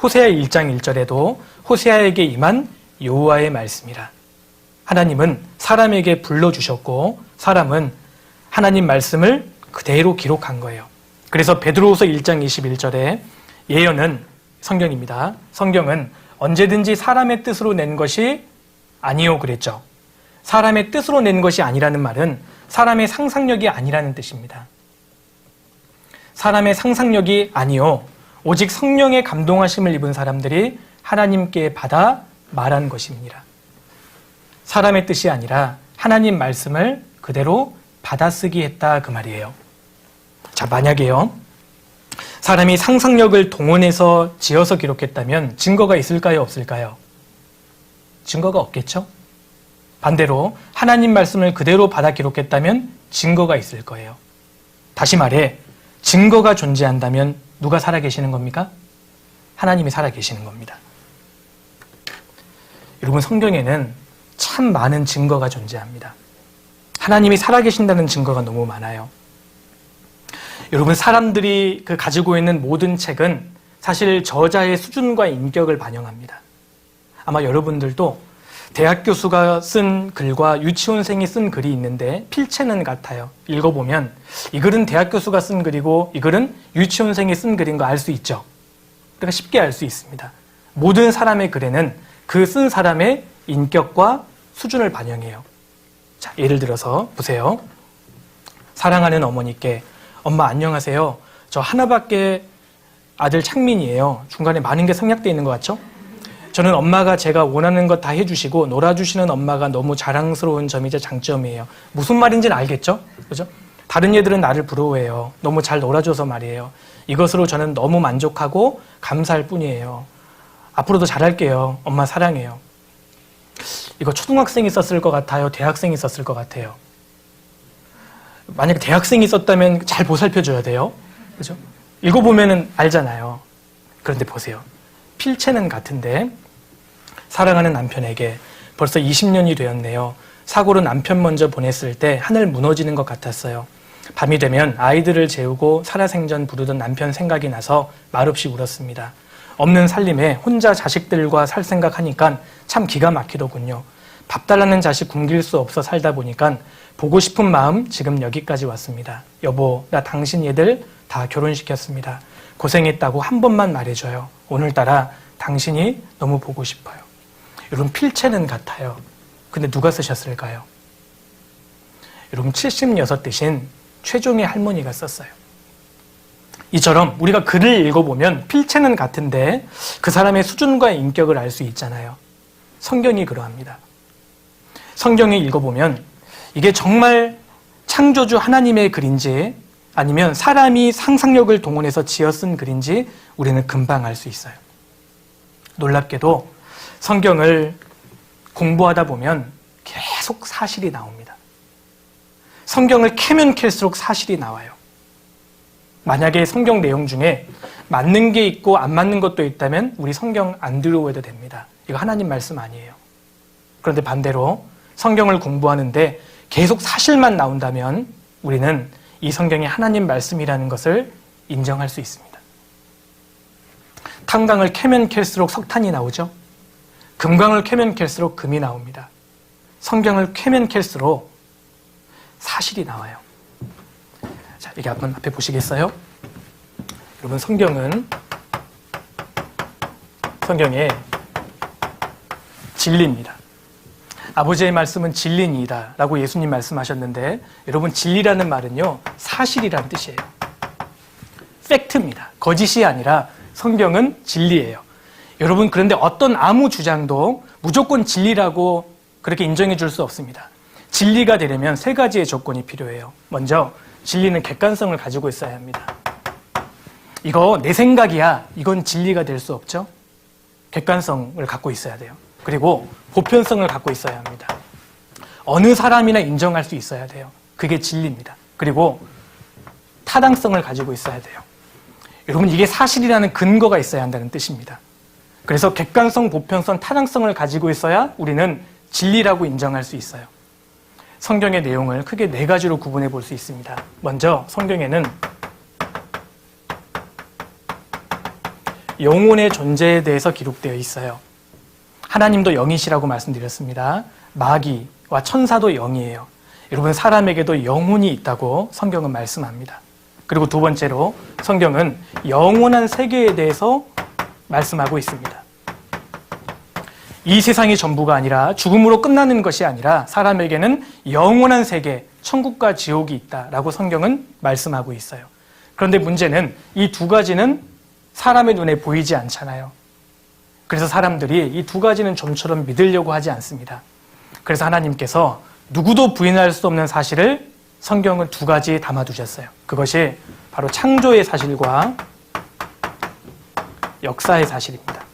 [SPEAKER 1] 호세아 1장 1절에도 호세아에게 임한 여호와의 말씀이라. 하나님은 사람에게 불러주셨고 사람은 하나님 말씀을 그대로 기록한 거예요. 그래서 베드로후서 1장 21절에 예언은 성경입니다. 성경은 언제든지 사람의 뜻으로 낸 것이 아니요 그랬죠. 사람의 뜻으로 낸 것이 아니라는 말은 사람의 상상력이 아니라는 뜻입니다. 사람의 상상력이 아니요, 오직 성령의 감동하심을 입은 사람들이 하나님께 받아 말한 것입니다. 사람의 뜻이 아니라 하나님 말씀을 그대로 받아쓰기 했다, 그 말이에요. 자, 만약에요, 사람이 상상력을 동원해서 지어서 기록했다면 증거가 있을까요, 없을까요? 증거가 없겠죠? 반대로 하나님 말씀을 그대로 받아 기록했다면 증거가 있을 거예요. 다시 말해, 증거가 존재한다면 누가 살아계시는 겁니까? 하나님이 살아계시는 겁니다. 여러분, 성경에는 참 많은 증거가 존재합니다. 하나님이 살아계신다는 증거가 너무 많아요. 여러분, 사람들이 가지고 있는 모든 책은 사실 저자의 수준과 인격을 반영합니다. 아마 여러분들도 대학 교수가 쓴 글과 유치원생이 쓴 글이 있는데 필체는 같아요. 읽어보면 이 글은 대학 교수가 쓴 글이고 이 글은 유치원생이 쓴 글인 거 알 수 있죠. 그러니까 쉽게 알 수 있습니다. 모든 사람의 글에는 그 쓴 사람의 인격과 수준을 반영해요. 자, 예를 들어서 보세요. 사랑하는 어머니께 엄마 안녕하세요. 저 하나밖에 아들 창민이에요. 중간에 많은 게 생략되어 있는 것 같죠? 저는 엄마가 제가 원하는 것 다 해주시고 놀아주시는 엄마가 너무 자랑스러운 점이 제 장점이에요. 무슨 말인지는 알겠죠? 그죠? 다른 애들은 나를 부러워해요. 너무 잘 놀아줘서 말이에요. 이것으로 저는 너무 만족하고 감사할 뿐이에요. 앞으로도 잘할게요. 엄마 사랑해요. 이거 초등학생이 썼을 것 같아요? 대학생이 썼을 것 같아요? 만약에 대학생이 썼다면 잘 보살펴줘야 돼요. 그죠? 읽어보면 알잖아요. 그런데 보세요. 필체는 같은데 사랑하는 남편에게 벌써 20년이 되었네요. 사고로 남편 먼저 보냈을 때 하늘 무너지는 것 같았어요. 밤이 되면 아이들을 재우고 살아생전 부르던 남편 생각이 나서 말없이 울었습니다. 없는 살림에 혼자 자식들과 살 생각하니까 참 기가 막히더군요. 밥 달라는 자식 굶길 수 없어 살다 보니까 보고 싶은 마음 지금 여기까지 왔습니다. 여보, 나 당신 얘들 다 결혼시켰습니다. 고생했다고 한 번만 말해줘요. 오늘따라 당신이 너무 보고 싶어요. 여러분, 필체는 같아요. 근데 누가 쓰셨을까요? 여러분, 76 대신 최종의 할머니가 썼어요. 이처럼 우리가 글을 읽어보면 필체는 같은데 그 사람의 수준과 인격을 알 수 있잖아요. 성경이 그러합니다. 성경을 읽어보면 이게 정말 창조주 하나님의 글인지 아니면 사람이 상상력을 동원해서 지어 쓴 글인지 우리는 금방 알 수 있어요. 놀랍게도 성경을 공부하다 보면 계속 사실이 나옵니다. 성경을 캐면 캘수록 사실이 나와요. 만약에 성경 내용 중에 맞는 게 있고 안 맞는 것도 있다면 우리 성경 안 들어오셔도 됩니다. 이거 하나님 말씀 아니에요. 그런데 반대로 성경을 공부하는데 계속 사실만 나온다면 우리는 이 성경이 하나님 말씀이라는 것을 인정할 수 있습니다. 탄광을 캐면 캘수록 석탄이 나오죠. 금광을 캐면 캘수록 금이 나옵니다. 성경을 캐면 캘수록 사실이 나와요. 자, 이게 한번 앞에 보시겠어요? 여러분, 성경에 진리입니다. 아버지의 말씀은 진리니이다 라고 예수님 말씀하셨는데, 여러분, 진리라는 말은요, 사실이라는 뜻이에요. 팩트입니다. 거짓이 아니라 성경은 진리예요. 여러분, 그런데 어떤 아무 주장도 무조건 진리라고 그렇게 인정해 줄 수 없습니다. 진리가 되려면 세 가지의 조건이 필요해요. 먼저, 진리는 객관성을 가지고 있어야 합니다. 이거 내 생각이야. 이건 진리가 될 수 없죠. 객관성을 갖고 있어야 돼요. 그리고 보편성을 갖고 있어야 합니다. 어느 사람이나 인정할 수 있어야 돼요. 그게 진리입니다. 그리고 타당성을 가지고 있어야 돼요. 여러분, 이게 사실이라는 근거가 있어야 한다는 뜻입니다. 그래서 객관성, 보편성, 타당성을 가지고 있어야 우리는 진리라고 인정할 수 있어요. 성경의 내용을 크게 네 가지로 구분해 볼 수 있습니다. 먼저 성경에는 영혼의 존재에 대해서 기록되어 있어요. 하나님도 영이시라고 말씀드렸습니다. 마귀와 천사도 영이에요. 여러분, 사람에게도 영혼이 있다고 성경은 말씀합니다. 그리고 두 번째로 성경은 영원한 세계에 대해서 말씀하고 있습니다. 이 세상이 전부가 아니라 죽음으로 끝나는 것이 아니라 사람에게는 영원한 세계, 천국과 지옥이 있다라고 성경은 말씀하고 있어요. 그런데 문제는 이 두 가지는 사람의 눈에 보이지 않잖아요. 그래서 사람들이 이 두 가지는 좀처럼 믿으려고 하지 않습니다. 그래서 하나님께서 누구도 부인할 수 없는 사실을 성경은 두 가지 담아두셨어요. 그것이 바로 창조의 사실과 역사의 사실입니다.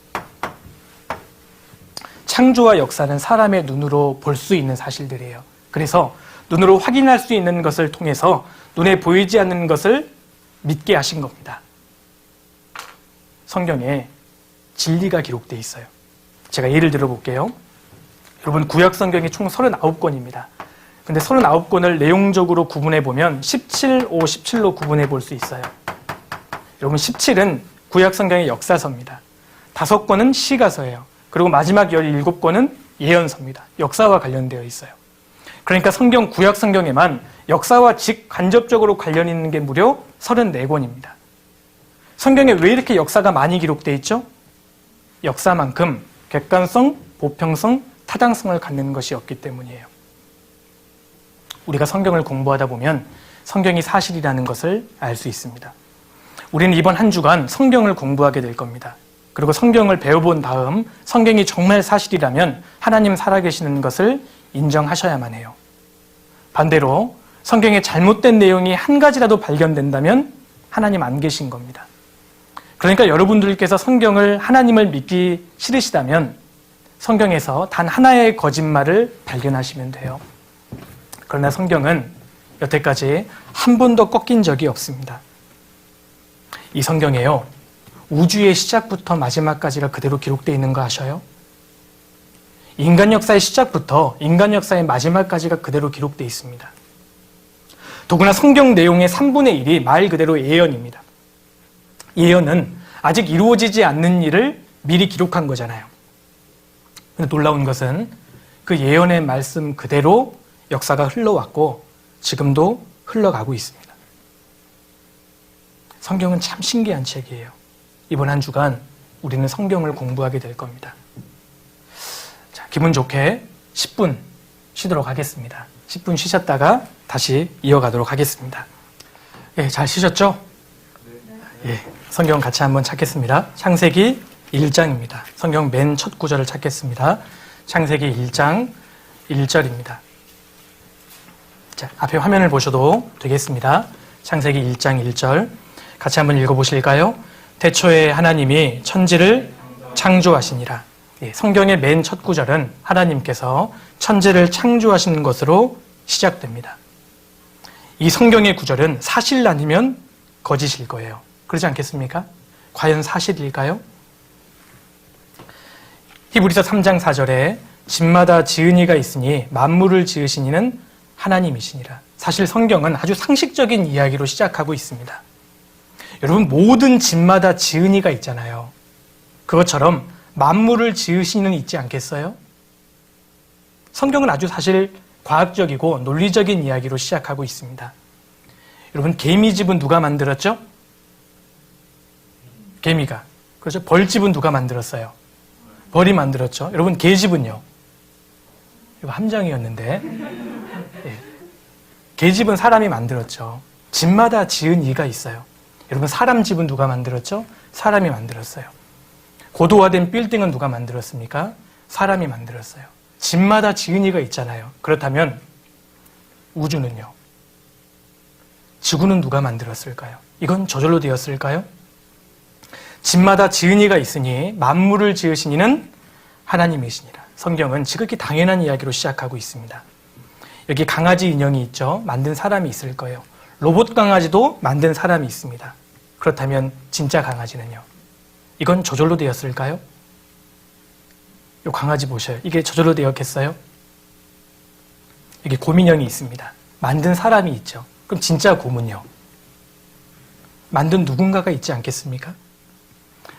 [SPEAKER 1] 창조와 역사는 사람의 눈으로 볼 수 있는 사실들이에요. 그래서 눈으로 확인할 수 있는 것을 통해서 눈에 보이지 않는 것을 믿게 하신 겁니다. 성경에 진리가 기록되어 있어요. 제가 예를 들어볼게요. 여러분, 구약 성경이 총 39권입니다. 근데 39권을 내용적으로 구분해 보면 17, 5, 17로 구분해 볼 수 있어요. 여러분, 17은 구약 성경의 역사서입니다. 5권은 시가서예요. 그리고 마지막 17권은 예언서입니다. 역사와 관련되어 있어요. 그러니까 구약 성경에만 역사와 직간접적으로 관련 있는 게 무려 34권입니다. 성경에 왜 이렇게 역사가 많이 기록되어 있죠? 역사만큼 객관성, 보편성, 타당성을 갖는 것이 없기 때문이에요. 우리가 성경을 공부하다 보면 성경이 사실이라는 것을 알 수 있습니다. 우리는 이번 한 주간 성경을 공부하게 될 겁니다. 그리고 성경을 배워본 다음 성경이 정말 사실이라면 하나님 살아계시는 것을 인정하셔야만 해요. 반대로 성경에 잘못된 내용이 한 가지라도 발견된다면 하나님 안 계신 겁니다. 그러니까 여러분들께서 성경을 하나님을 믿기 싫으시다면 성경에서 단 하나의 거짓말을 발견하시면 돼요. 그러나 성경은 여태까지 한 번도 꺾인 적이 없습니다. 이 성경에요, 우주의 시작부터 마지막까지가 그대로 기록되어 있는 거 아셔요? 인간 역사의 시작부터 인간 역사의 마지막까지가 그대로 기록되어 있습니다. 더구나 성경 내용의 3분의 1이 말 그대로 예언입니다. 예언은 아직 이루어지지 않는 일을 미리 기록한 거잖아요. 근데 놀라운 것은 그 예언의 말씀 그대로 역사가 흘러왔고 지금도 흘러가고 있습니다. 성경은 참 신기한 책이에요. 이번 한 주간 우리는 성경을 공부하게 될 겁니다. 자, 기분 좋게 10분 쉬도록 하겠습니다. 10분 쉬셨다가 다시 이어가도록 하겠습니다. 예, 잘 쉬셨죠? 예, 성경 같이 한번 찾겠습니다. 창세기 1장입니다. 성경 맨 첫 구절을 찾겠습니다. 창세기 1장 1절입니다. 자, 앞에 화면을 보셔도 되겠습니다. 창세기 1장 1절 같이 한번 읽어보실까요? 태초에 하나님이 천지를 창조하시니라. 예, 성경의 맨 첫 구절은 하나님께서 천지를 창조하신 것으로 시작됩니다. 이 성경의 구절은 사실 아니면 거짓일 거예요. 그렇지 않겠습니까? 과연 사실일까요? 히브리서 3장 4절에 집마다 지은 이가 있으니 만물을 지으신 이는 하나님이시니라. 사실 성경은 아주 상식적인 이야기로 시작하고 있습니다. 여러분, 모든 집마다 지은 이가 있잖아요. 그것처럼 만물을 지으시는 있지 않겠어요? 성경은 아주 사실 과학적이고 논리적인 이야기로 시작하고 있습니다. 여러분, 개미집은 누가 만들었죠? 개미가. 그렇죠? 벌집은 누가 만들었어요? 벌이 만들었죠. 여러분, 개집은요? 이거 함정이었는데. 예. 개집은 사람이 만들었죠. 집마다 지은 이가 있어요. 여러분, 사람 집은 누가 만들었죠? 사람이 만들었어요. 고도화된 빌딩은 누가 만들었습니까? 사람이 만들었어요. 집마다 지은 이가 있잖아요. 그렇다면 우주는요? 지구는 누가 만들었을까요? 이건 저절로 되었을까요? 집마다 지은 이가 있으니 만물을 지으신 이는 하나님이시니라. 성경은 지극히 당연한 이야기로 시작하고 있습니다. 여기 강아지 인형이 있죠. 만든 사람이 있을 거예요. 로봇 강아지도 만든 사람이 있습니다. 그렇다면 진짜 강아지는요? 이건 저절로 되었을까요? 이 강아지 보셔요. 이게 저절로 되었겠어요? 여기 곰인형이 있습니다. 만든 사람이 있죠. 그럼 진짜 곰은요? 만든 누군가가 있지 않겠습니까?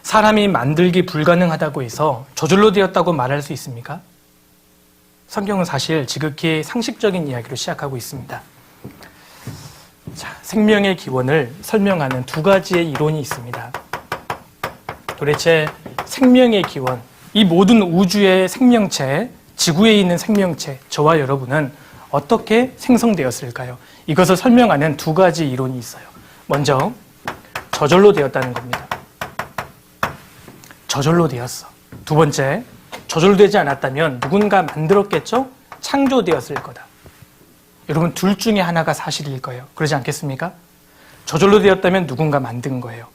[SPEAKER 1] 사람이 만들기 불가능하다고 해서 저절로 되었다고 말할 수 있습니까? 성경은 사실 지극히 상식적인 이야기로 시작하고 있습니다. 자, 생명의 기원을 설명하는 두 가지의 이론이 있습니다. 도대체 생명의 기원, 이 모든 우주의 생명체, 지구에 있는 생명체, 저와 여러분은 어떻게 생성되었을까요? 이것을 설명하는 두 가지 이론이 있어요. 먼저 저절로 되었다는 겁니다. 저절로 되었어. 두 번째, 저절로 되지 않았다면 누군가 만들었겠죠? 창조되었을 거다. 여러분, 둘 중에 하나가 사실일 거예요. 그러지 않겠습니까? 저절로 되었다면 누군가 만든 거예요.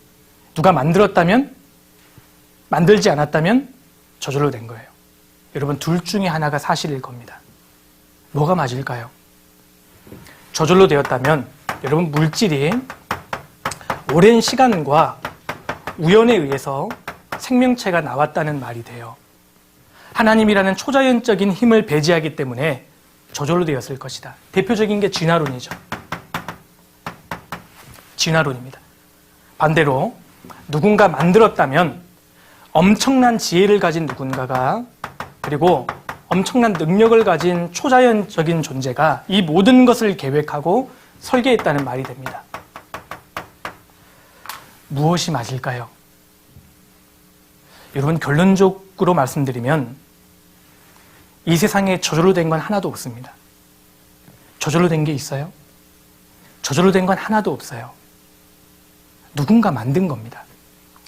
[SPEAKER 1] 누가 만들었다면, 만들지 않았다면 저절로 된 거예요. 여러분, 둘 중에 하나가 사실일 겁니다. 뭐가 맞을까요? 저절로 되었다면 여러분, 물질이 오랜 시간과 우연에 의해서 생명체가 나왔다는 말이 돼요. 하나님이라는 초자연적인 힘을 배제하기 때문에 저절로 되었을 것이다. 대표적인 게 진화론이죠. 진화론입니다. 반대로 누군가 만들었다면 엄청난 지혜를 가진 누군가가, 그리고 엄청난 능력을 가진 초자연적인 존재가 이 모든 것을 계획하고 설계했다는 말이 됩니다. 무엇이 맞을까요? 여러분, 결론적으로 말씀드리면 이 세상에 저절로 된 건 하나도 없습니다. 저절로 된 게 있어요? 저절로 된 건 하나도 없어요. 누군가 만든 겁니다.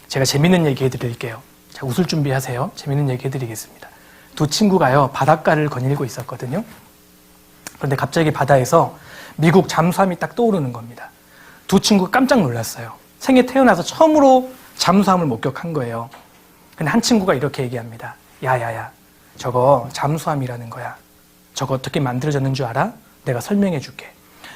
[SPEAKER 1] 제가 재밌는 얘기 해드릴게요. 자, 웃을 준비하세요. 재밌는 얘기 해드리겠습니다. 두 친구가요, 바닷가를 거닐고 있었거든요. 그런데 갑자기 바다에서 미국 잠수함이 딱 떠오르는 겁니다. 두 친구가 깜짝 놀랐어요. 생애 태어나서 처음으로 잠수함을 목격한 거예요. 근데 한 친구가 이렇게 얘기합니다. 야야야, 저거 잠수함이라는 거야. 저거 어떻게 만들어졌는 줄 알아? 내가 설명해 줄게.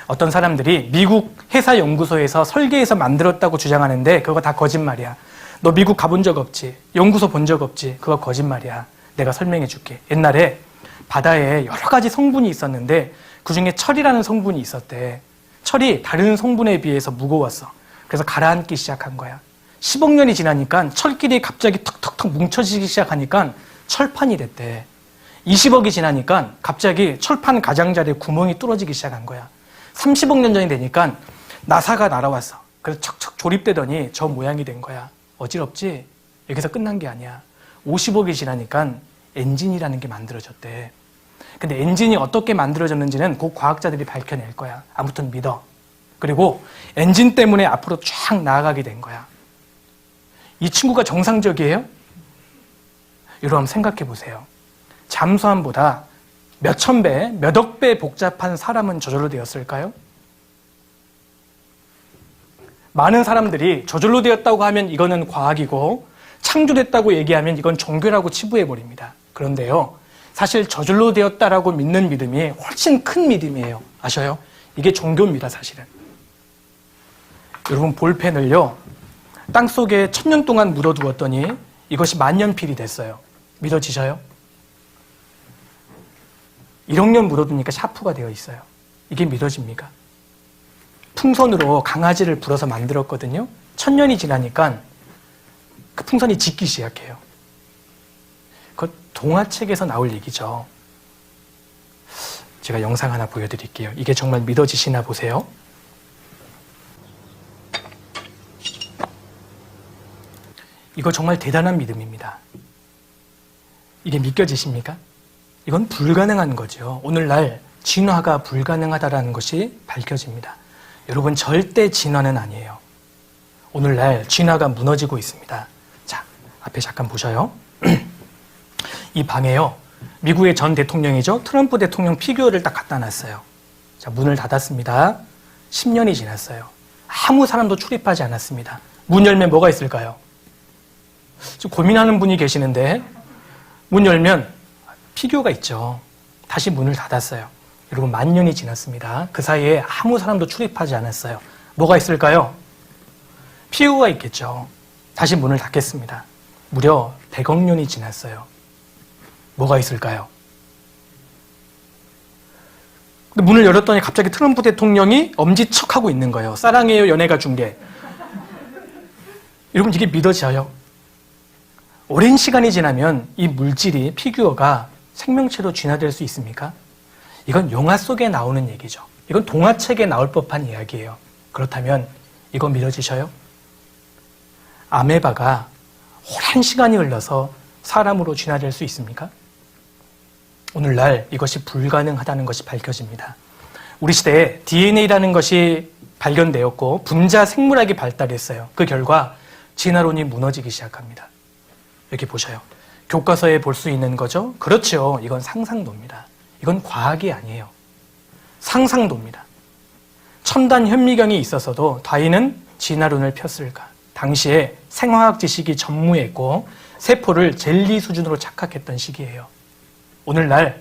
[SPEAKER 1] 어떤 사람들이 미국 회사 연구소에서 설계해서 만들었다고 주장하는데 그거 다 거짓말이야. 너 미국 가본 적 없지? 연구소 본 적 없지? 그거 거짓말이야. 내가 설명해 줄게. 옛날에 바다에 여러 가지 성분이 있었는데 그중에 철이라는 성분이 있었대. 철이 다른 성분에 비해서 무거웠어. 그래서 가라앉기 시작한 거야. 10억 년이 지나니까 철끼리 갑자기 턱턱턱 뭉쳐지기 시작하니까 철판이 됐대. 20억이 지나니까 갑자기 철판 가장자리에 구멍이 뚫어지기 시작한 거야. 30억 년 전이 되니까 나사가 날아왔어. 그래서 척척 조립되더니 저 모양이 된 거야. 어지럽지? 여기서 끝난 게 아니야. 50억이 지나니까 엔진이라는 게 만들어졌대. 근데 엔진이 어떻게 만들어졌는지는 그 과학자들이 밝혀낼 거야. 아무튼 믿어. 그리고 엔진 때문에 앞으로 쫙 나아가게 된 거야. 이 친구가 정상적이에요? 여러분 한번 생각해 보세요. 잠수함보다 몇천 배, 몇억 배 복잡한 사람은 저절로 되었을까요? 많은 사람들이 저절로 되었다고 하면 이거는 과학이고 창조됐다고 얘기하면 이건 종교라고 치부해버립니다. 그런데요, 사실 저절로 되었다라고 믿는 믿음이 훨씬 큰 믿음이에요. 아셔요? 이게 종교입니다, 사실은. 여러분, 볼펜을요, 땅속에 1000년 동안 묻어두었더니 이것이 만년필이 됐어요. 믿어지셔요? 1억 년 묻어두니까 샤프가 되어 있어요. 이게 믿어집니까? 풍선으로 강아지를 불어서 만들었거든요. 1000년이 지나니까 그 풍선이 짖기 시작해요. 그거 동화책에서 나올 얘기죠. 제가 영상 하나 보여드릴게요. 이게 정말 믿어지시나 보세요. 이거 정말 대단한 믿음입니다. 이게 믿겨지십니까? 이건 불가능한 거죠. 오늘날 진화가 불가능하다는 것이 밝혀집니다. 여러분, 절대 진화는 아니에요. 오늘날 진화가 무너지고 있습니다. 자, 앞에 잠깐 보셔요. 이 방에요, 미국의 전 대통령이죠. 트럼프 대통령 피규어를 딱 갖다 놨어요. 자, 문을 닫았습니다. 10년이 지났어요. 아무 사람도 출입하지 않았습니다. 문 열면 뭐가 있을까요? 지금 고민하는 분이 계시는데, 문 열면 피규어가 있죠. 다시 문을 닫았어요. 여러분, 만년이 지났습니다. 그 사이에 아무 사람도 출입하지 않았어요. 뭐가 있을까요? 피규어가 있겠죠. 다시 문을 닫겠습니다. 무려 100억 년이 지났어요. 뭐가 있을까요? 근데 문을 열었더니 갑자기 트럼프 대통령이 엄지척하고 있는 거예요. 사랑해요, 연애가 중계. 여러분, 이게 믿어져요? 오랜 시간이 지나면 이 물질이, 피규어가 생명체로 진화될 수 있습니까? 이건 영화 속에 나오는 얘기죠. 이건 동화책에 나올 법한 이야기예요. 그렇다면 이거 믿어지셔요? 아메바가 오랜 시간이 흘러서 사람으로 진화될 수 있습니까? 오늘날 이것이 불가능하다는 것이 밝혀집니다. 우리 시대에 DNA라는 것이 발견되었고 분자 생물학이 발달했어요. 그 결과 진화론이 무너지기 시작합니다. 여기 보셔요. 교과서에 볼 수 있는 거죠? 그렇죠. 이건 상상도입니다. 이건 과학이 아니에요. 상상도입니다. 첨단 현미경이 있었어도 다윈은 진화론을 폈을까? 당시에 생화학 지식이 전무했고 세포를 젤리 수준으로 착각했던 시기예요. 오늘날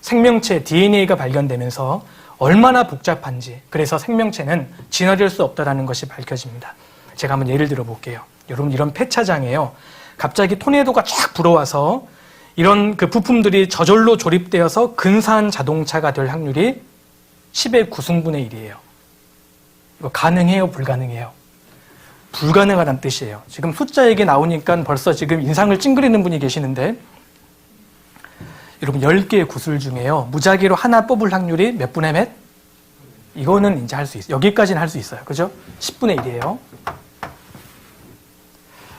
[SPEAKER 1] 생명체 DNA가 발견되면서 얼마나 복잡한지, 그래서 생명체는 진화될 수 없다는 것이 밝혀집니다. 제가 한번 예를 들어 볼게요. 여러분, 이런 폐차장에요, 갑자기 토네이도가 쫙 불어와서 이런 그 부품들이 저절로 조립되어서 근사한 자동차가 될 확률이 10의 9승분의 1이에요. 이거 가능해요? 불가능해요? 불가능하다는 뜻이에요. 지금 숫자 얘기 나오니까 벌써 지금 인상을 찡그리는 분이 계시는데, 여러분, 10개의 구슬 중에요, 무작위로 하나 뽑을 확률이 몇 분의 몇? 이거는 이제 할 수 있어요. 여기까지는 할 수 있어요. 그죠? 10분의 1이에요.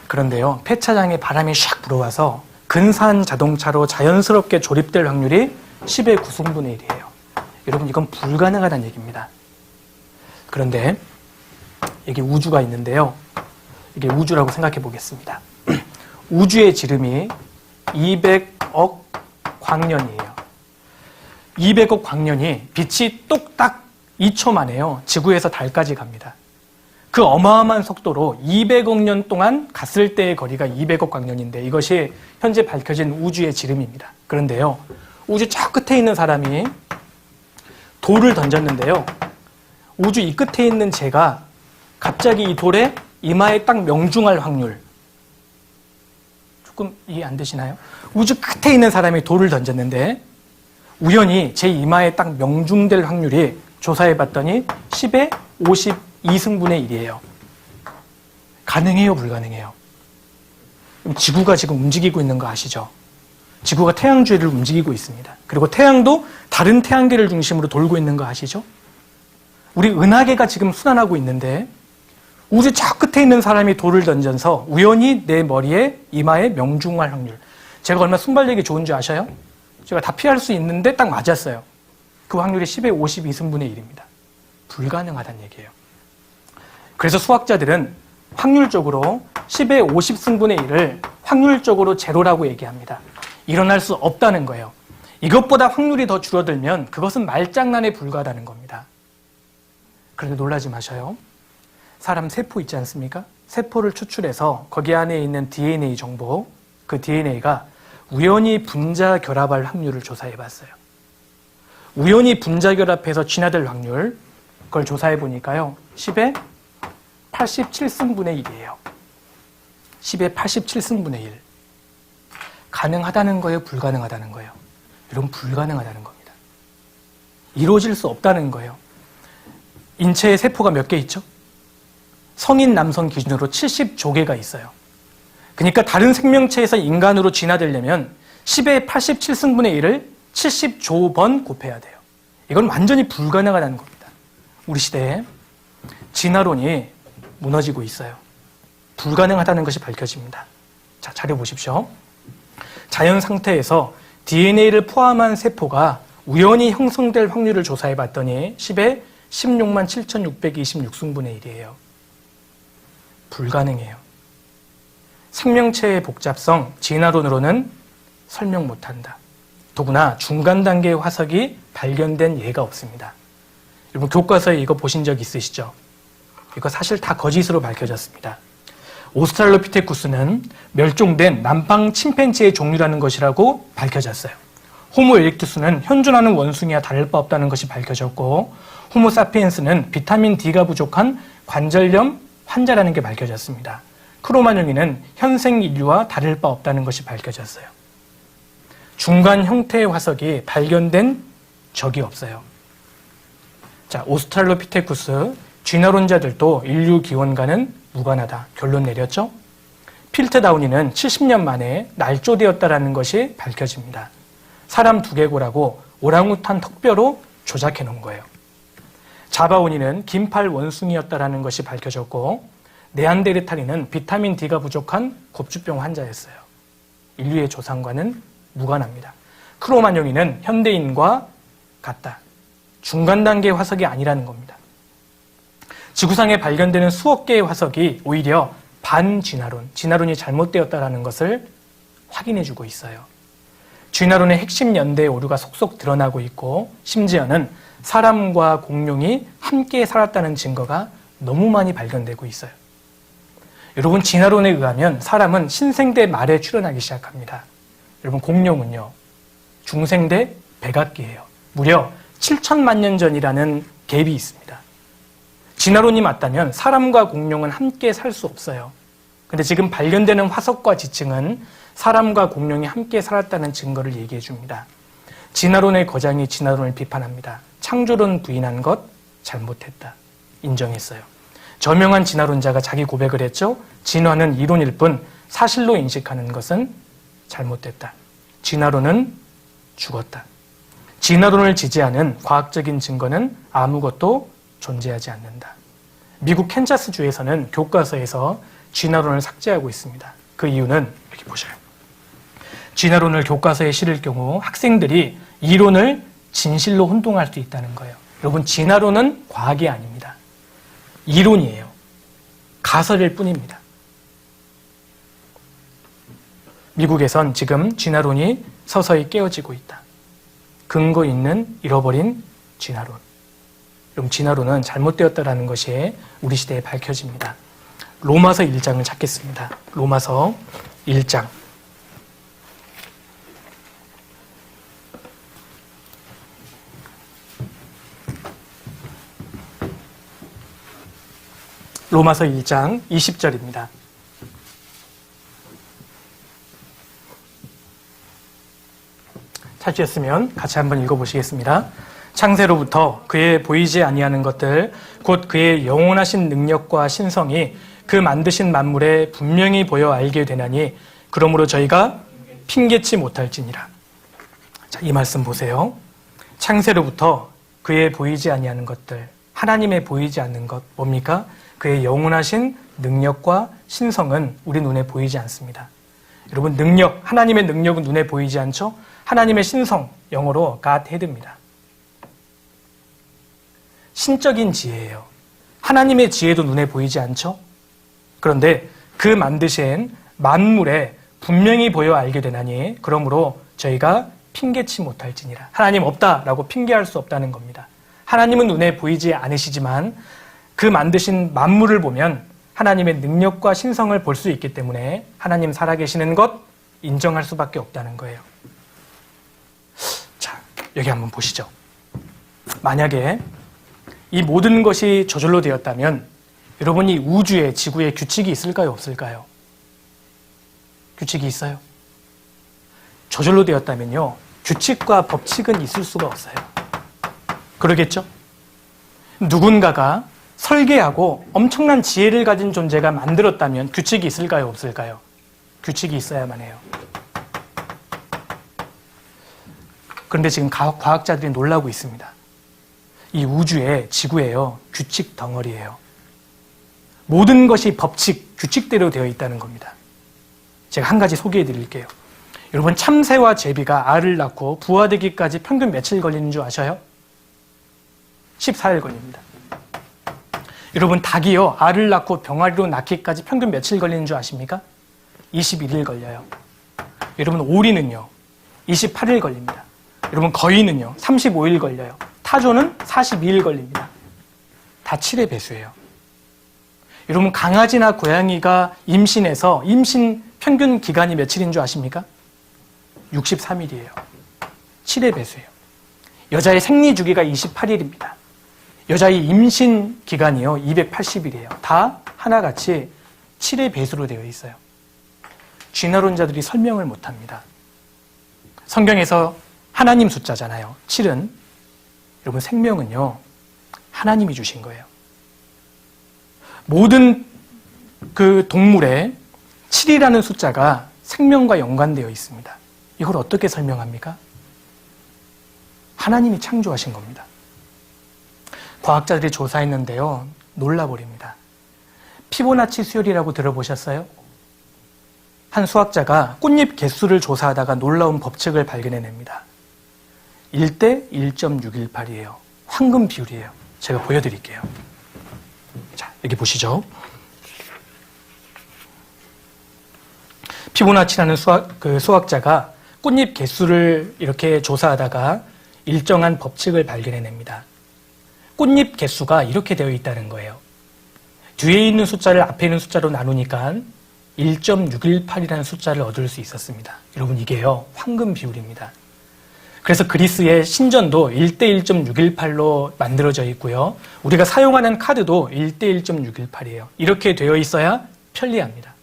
[SPEAKER 1] 그런데요, 폐차장에 바람이 샥 불어와서 근사한 자동차로 자연스럽게 조립될 확률이 10의 9승분의 1이에요. 여러분, 이건 불가능하다는 얘기입니다. 그런데 여기 우주가 있는데요, 이게 우주라고 생각해 보겠습니다. 우주의 지름이 200억 광년이에요. 200억 광년이 빛이 똑딱 2초 만에요, 지구에서 달까지 갑니다. 그 어마어마한 속도로 200억 년 동안 갔을 때의 거리가 200억 광년인데 이것이 현재 밝혀진 우주의 지름입니다. 그런데요, 우주 저 끝에 있는 사람이 돌을 던졌는데요, 우주 이 끝에 있는 제가 갑자기 이 돌에 이마에 딱 명중할 확률, 조금 이해 안 되시나요? 우주 끝에 있는 사람이 돌을 던졌는데 우연히 제 이마에 딱 명중될 확률이 조사해 봤더니 10의 52승분의 1이에요. 가능해요, 불가능해요? 그럼 지구가 지금 움직이고 있는 거 아시죠? 지구가 태양 주위를 움직이고 있습니다. 그리고 태양도 다른 태양계를 중심으로 돌고 있는 거 아시죠? 우리 은하계가 지금 순환하고 있는데 우주 저 끝에 있는 사람이 돌을 던져서 우연히 내 머리에 이마에 명중할 확률. 제가 얼마나 순발력이 좋은 줄 아셔요? 제가 다 피할 수 있는데 딱 맞았어요. 그 확률이 10의 52승분의 1입니다. 불가능하다는 얘기예요. 그래서 수학자들은 확률적으로 10의 50승분의 1을 확률적으로 제로라고 얘기합니다. 일어날 수 없다는 거예요. 이것보다 확률이 더 줄어들면 그것은 말장난에 불과하다는 겁니다. 그런데 놀라지 마셔요. 사람 세포 있지 않습니까? 세포를 추출해서 거기 안에 있는 DNA 정보, 그 DNA가 우연히 분자 결합할 확률을 조사해 봤어요. 우연히 분자 결합해서 진화될 확률, 그걸 조사해 보니까요, 10의 87승분의 1이에요. 10의 87승분의 1. 가능하다는 거예요, 불가능하다는 거예요? 여러분, 불가능하다는 겁니다. 이루어질 수 없다는 거예요. 인체에 세포가 몇 개 있죠? 성인 남성 기준으로 70조 개가 있어요. 그러니까 다른 생명체에서 인간으로 진화되려면 10의 87승분의 1을 70조 번 곱해야 돼요. 이건 완전히 불가능하다는 겁니다. 우리 시대에 진화론이 무너지고 있어요. 불가능하다는 것이 밝혀집니다. 자, 자료 보십시오. 자연 상태에서 DNA를 포함한 세포가 우연히 형성될 확률을 조사해 봤더니 10의 16만 7,626승분의 1이에요. 불가능해요. 생명체의 복잡성, 진화론으로는 설명 못한다. 더구나 중간 단계의 화석이 발견된 예가 없습니다. 여러분, 교과서에 이거 보신 적 있으시죠? 이거 사실 다 거짓으로 밝혀졌습니다. 오스트랄로피테쿠스는 멸종된 남방 침팬지의 종류라는 것이라고 밝혀졌어요. 호모 에릭투스는 현존하는 원숭이와 다를 바 없다는 것이 밝혀졌고, 호모 사피엔스는 비타민 D가 부족한 관절염 환자라는 게 밝혀졌습니다. 크로마뇽이는 현생 인류와 다를 바 없다는 것이 밝혀졌어요. 중간 형태의 화석이 발견된 적이 없어요. 자, 오스트랄로피테쿠스, 진화론자들도 인류 기원과는 무관하다. 결론 내렸죠? 필트다우니는 70년 만에 날조되었다는 것이 밝혀집니다. 사람 두개골하고 오랑우탄 턱뼈로 조작해 놓은 거예요. 자바오니는 긴팔 원숭이였다는 것이 밝혀졌고, 네안데르탈인은 비타민 D가 부족한 곱주병 환자였어요. 인류의 조상과는 무관합니다. 크로마뇽이는 현대인과 같다. 중간 단계의 화석이 아니라는 겁니다. 지구상에 발견되는 수억 개의 화석이 오히려 반진화론, 진화론이 잘못되었다는 것을 확인해주고 있어요. 진화론의 핵심 연대의 오류가 속속 드러나고 있고, 심지어는 사람과 공룡이 함께 살았다는 증거가 너무 많이 발견되고 있어요. 여러분, 진화론에 의하면 사람은 신생대 말에 출현하기 시작합니다. 여러분, 공룡은요, 중생대 백악기예요. 무려 7천만 년 전이라는 갭이 있습니다. 진화론이 맞다면 사람과 공룡은 함께 살 수 없어요. 근데 지금 발견되는 화석과 지층은 사람과 공룡이 함께 살았다는 증거를 얘기해 줍니다. 진화론의 거장이 진화론을 비판합니다. 창조론 부인한 것 잘못했다. 인정했어요. 저명한 진화론자가 자기 고백을 했죠. 진화는 이론일 뿐 사실로 인식하는 것은 잘못됐다. 진화론은 죽었다. 진화론을 지지하는 과학적인 증거는 아무것도 존재하지 않는다. 미국 캔자스주에서는 교과서에서 진화론을 삭제하고 있습니다. 그 이유는 여기 보셔요. 진화론을 교과서에 실을 경우 학생들이 이론을 진실로 혼동할 수 있다는 거예요. 여러분, 진화론은 과학이 아닙니다. 이론이에요. 가설일 뿐입니다. 미국에선 지금 진화론이 서서히 깨어지고 있다. 근거 있는 잃어버린 진화론. 여러분 진화론은 잘못되었다라는 것이 우리 시대에 밝혀집니다. 로마서 1장을 찾겠습니다. 로마서 1장. 로마서 1장 20절입니다. 찾으셨으면 같이 한번 읽어보시겠습니다. 창세로부터 그의 보이지 아니하는 것들 곧 그의 영원하신 능력과 신성이 그 만드신 만물에 분명히 보여 알게 되나니 그러므로 저희가 핑계치 못할지니라. 자, 이 말씀 보세요. 창세로부터 그의 보이지 아니하는 것들, 하나님의 보이지 않는 것 뭡니까? 그의 영원하신 능력과 신성은 우리 눈에 보이지 않습니다. 여러분, 능력, 하나님의 능력은 눈에 보이지 않죠? 하나님의 신성, 영어로 Godhead입니다. 신적인 지혜예요. 하나님의 지혜도 눈에 보이지 않죠? 그런데 그 만드신 만물에 분명히 보여 알게 되나니 그러므로 저희가 핑계치 못할지니라. 하나님 없다라고 핑계할 수 없다는 겁니다. 하나님은 눈에 보이지 않으시지만 그 만드신 만물을 보면 하나님의 능력과 신성을 볼 수 있기 때문에 하나님 살아계시는 것 인정할 수밖에 없다는 거예요. 자, 여기 한번 보시죠. 만약에 이 모든 것이 저절로 되었다면 여러분 이 우주에, 지구에 규칙이 있을까요? 없을까요? 규칙이 있어요? 저절로 되었다면요. 규칙과 법칙은 있을 수가 없어요. 그러겠죠? 누군가가 설계하고 엄청난 지혜를 가진 존재가 만들었다면 규칙이 있을까요? 없을까요? 규칙이 있어야만 해요. 그런데 지금 과학자들이 놀라고 있습니다. 이 우주에, 지구에요. 규칙 덩어리예요. 모든 것이 법칙, 규칙대로 되어 있다는 겁니다. 제가 한 가지 소개해 드릴게요. 여러분 참새와 제비가 알을 낳고 부화되기까지 평균 며칠 걸리는 줄 아셔요? 14일 걸립니다. 여러분 닭이요. 알을 낳고 병아리로 낳기까지 평균 며칠 걸리는 줄 아십니까? 21일 걸려요. 여러분 오리는요. 28일 걸립니다. 여러분 거위는요. 35일 걸려요. 타조는 42일 걸립니다. 다 7의 배수예요. 여러분 강아지나 고양이가 임신해서 임신 평균 기간이 며칠인 줄 아십니까? 63일이에요. 7의 배수예요. 여자의 생리 주기가 28일입니다. 여자의 임신 기간이요 280일이에요. 다 하나같이 7의 배수로 되어 있어요. 진화론자들이 설명을 못합니다. 성경에서 하나님 숫자잖아요. 7은 여러분 생명은요 하나님이 주신 거예요. 모든 그 동물에 7이라는 숫자가 생명과 연관되어 있습니다. 이걸 어떻게 설명합니까? 하나님이 창조하신 겁니다. 과학자들이 조사했는데요. 놀라버립니다. 피보나치 수열이라고 들어보셨어요? 한 수학자가 꽃잎 개수를 조사하다가 놀라운 법칙을 발견해냅니다. 1대 1.618이에요. 황금 비율이에요. 제가 보여드릴게요. 자, 여기 보시죠. 피보나치라는 수학자가 꽃잎 개수를 이렇게 조사하다가 일정한 법칙을 발견해냅니다. 꽃잎 개수가 이렇게 되어 있다는 거예요. 뒤에 있는 숫자를 앞에 있는 숫자로 나누니까 1.618이라는 숫자를 얻을 수 있었습니다. 여러분 이게요 황금 비율입니다. 그래서 그리스의 신전도 1대 1.618로 만들어져 있고요. 우리가 사용하는 카드도 1대 1.618이에요. 이렇게 되어 있어야 편리합니다.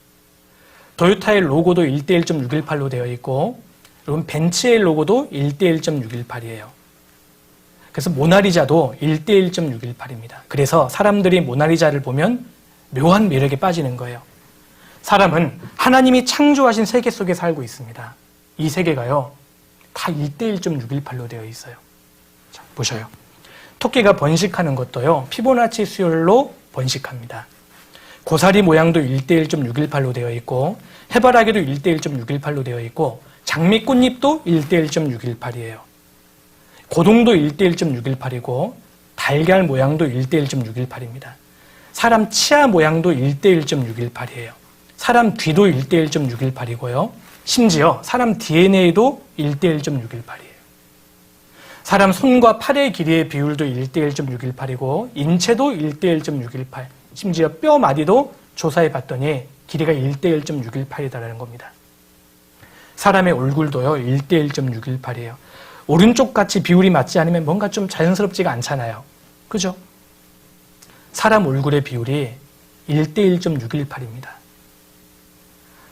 [SPEAKER 1] 도요타의 로고도 1대 1.618로 되어 있고 여러분 벤츠의 로고도 1대 1.618이에요. 그래서 모나리자도 1대 1.618입니다. 그래서 사람들이 모나리자를 보면 묘한 매력에 빠지는 거예요. 사람은 하나님이 창조하신 세계 속에 살고 있습니다. 이 세계가요 다 1대 1.618로 되어 있어요. 자, 보셔요. 토끼가 번식하는 것도요 피보나치 수열로 번식합니다. 고사리 모양도 1대 1.618로 되어 있고 해바라기도 1대 1.618로 되어 있고 장미꽃잎도 1대 1.618이에요. 고동도 1대 1.618이고 달걀 모양도 1대 1.618입니다. 사람 치아 모양도 1대 1.618이에요. 사람 뒤도 1대 1.618이고요. 심지어 사람 DNA도 1대 1.618이에요. 사람 손과 팔의 길이의 비율도 1:1.618이고 인체도 1:1.618, 심지어 뼈 마디도 조사해 봤더니 길이가 1:1.618이다라는 겁니다. 사람의 얼굴도요 1:1.618이에요. 오른쪽 같이 비율이 맞지 않으면 뭔가 좀 자연스럽지가 않잖아요. 그죠? 사람 얼굴의 비율이 1:1.618입니다.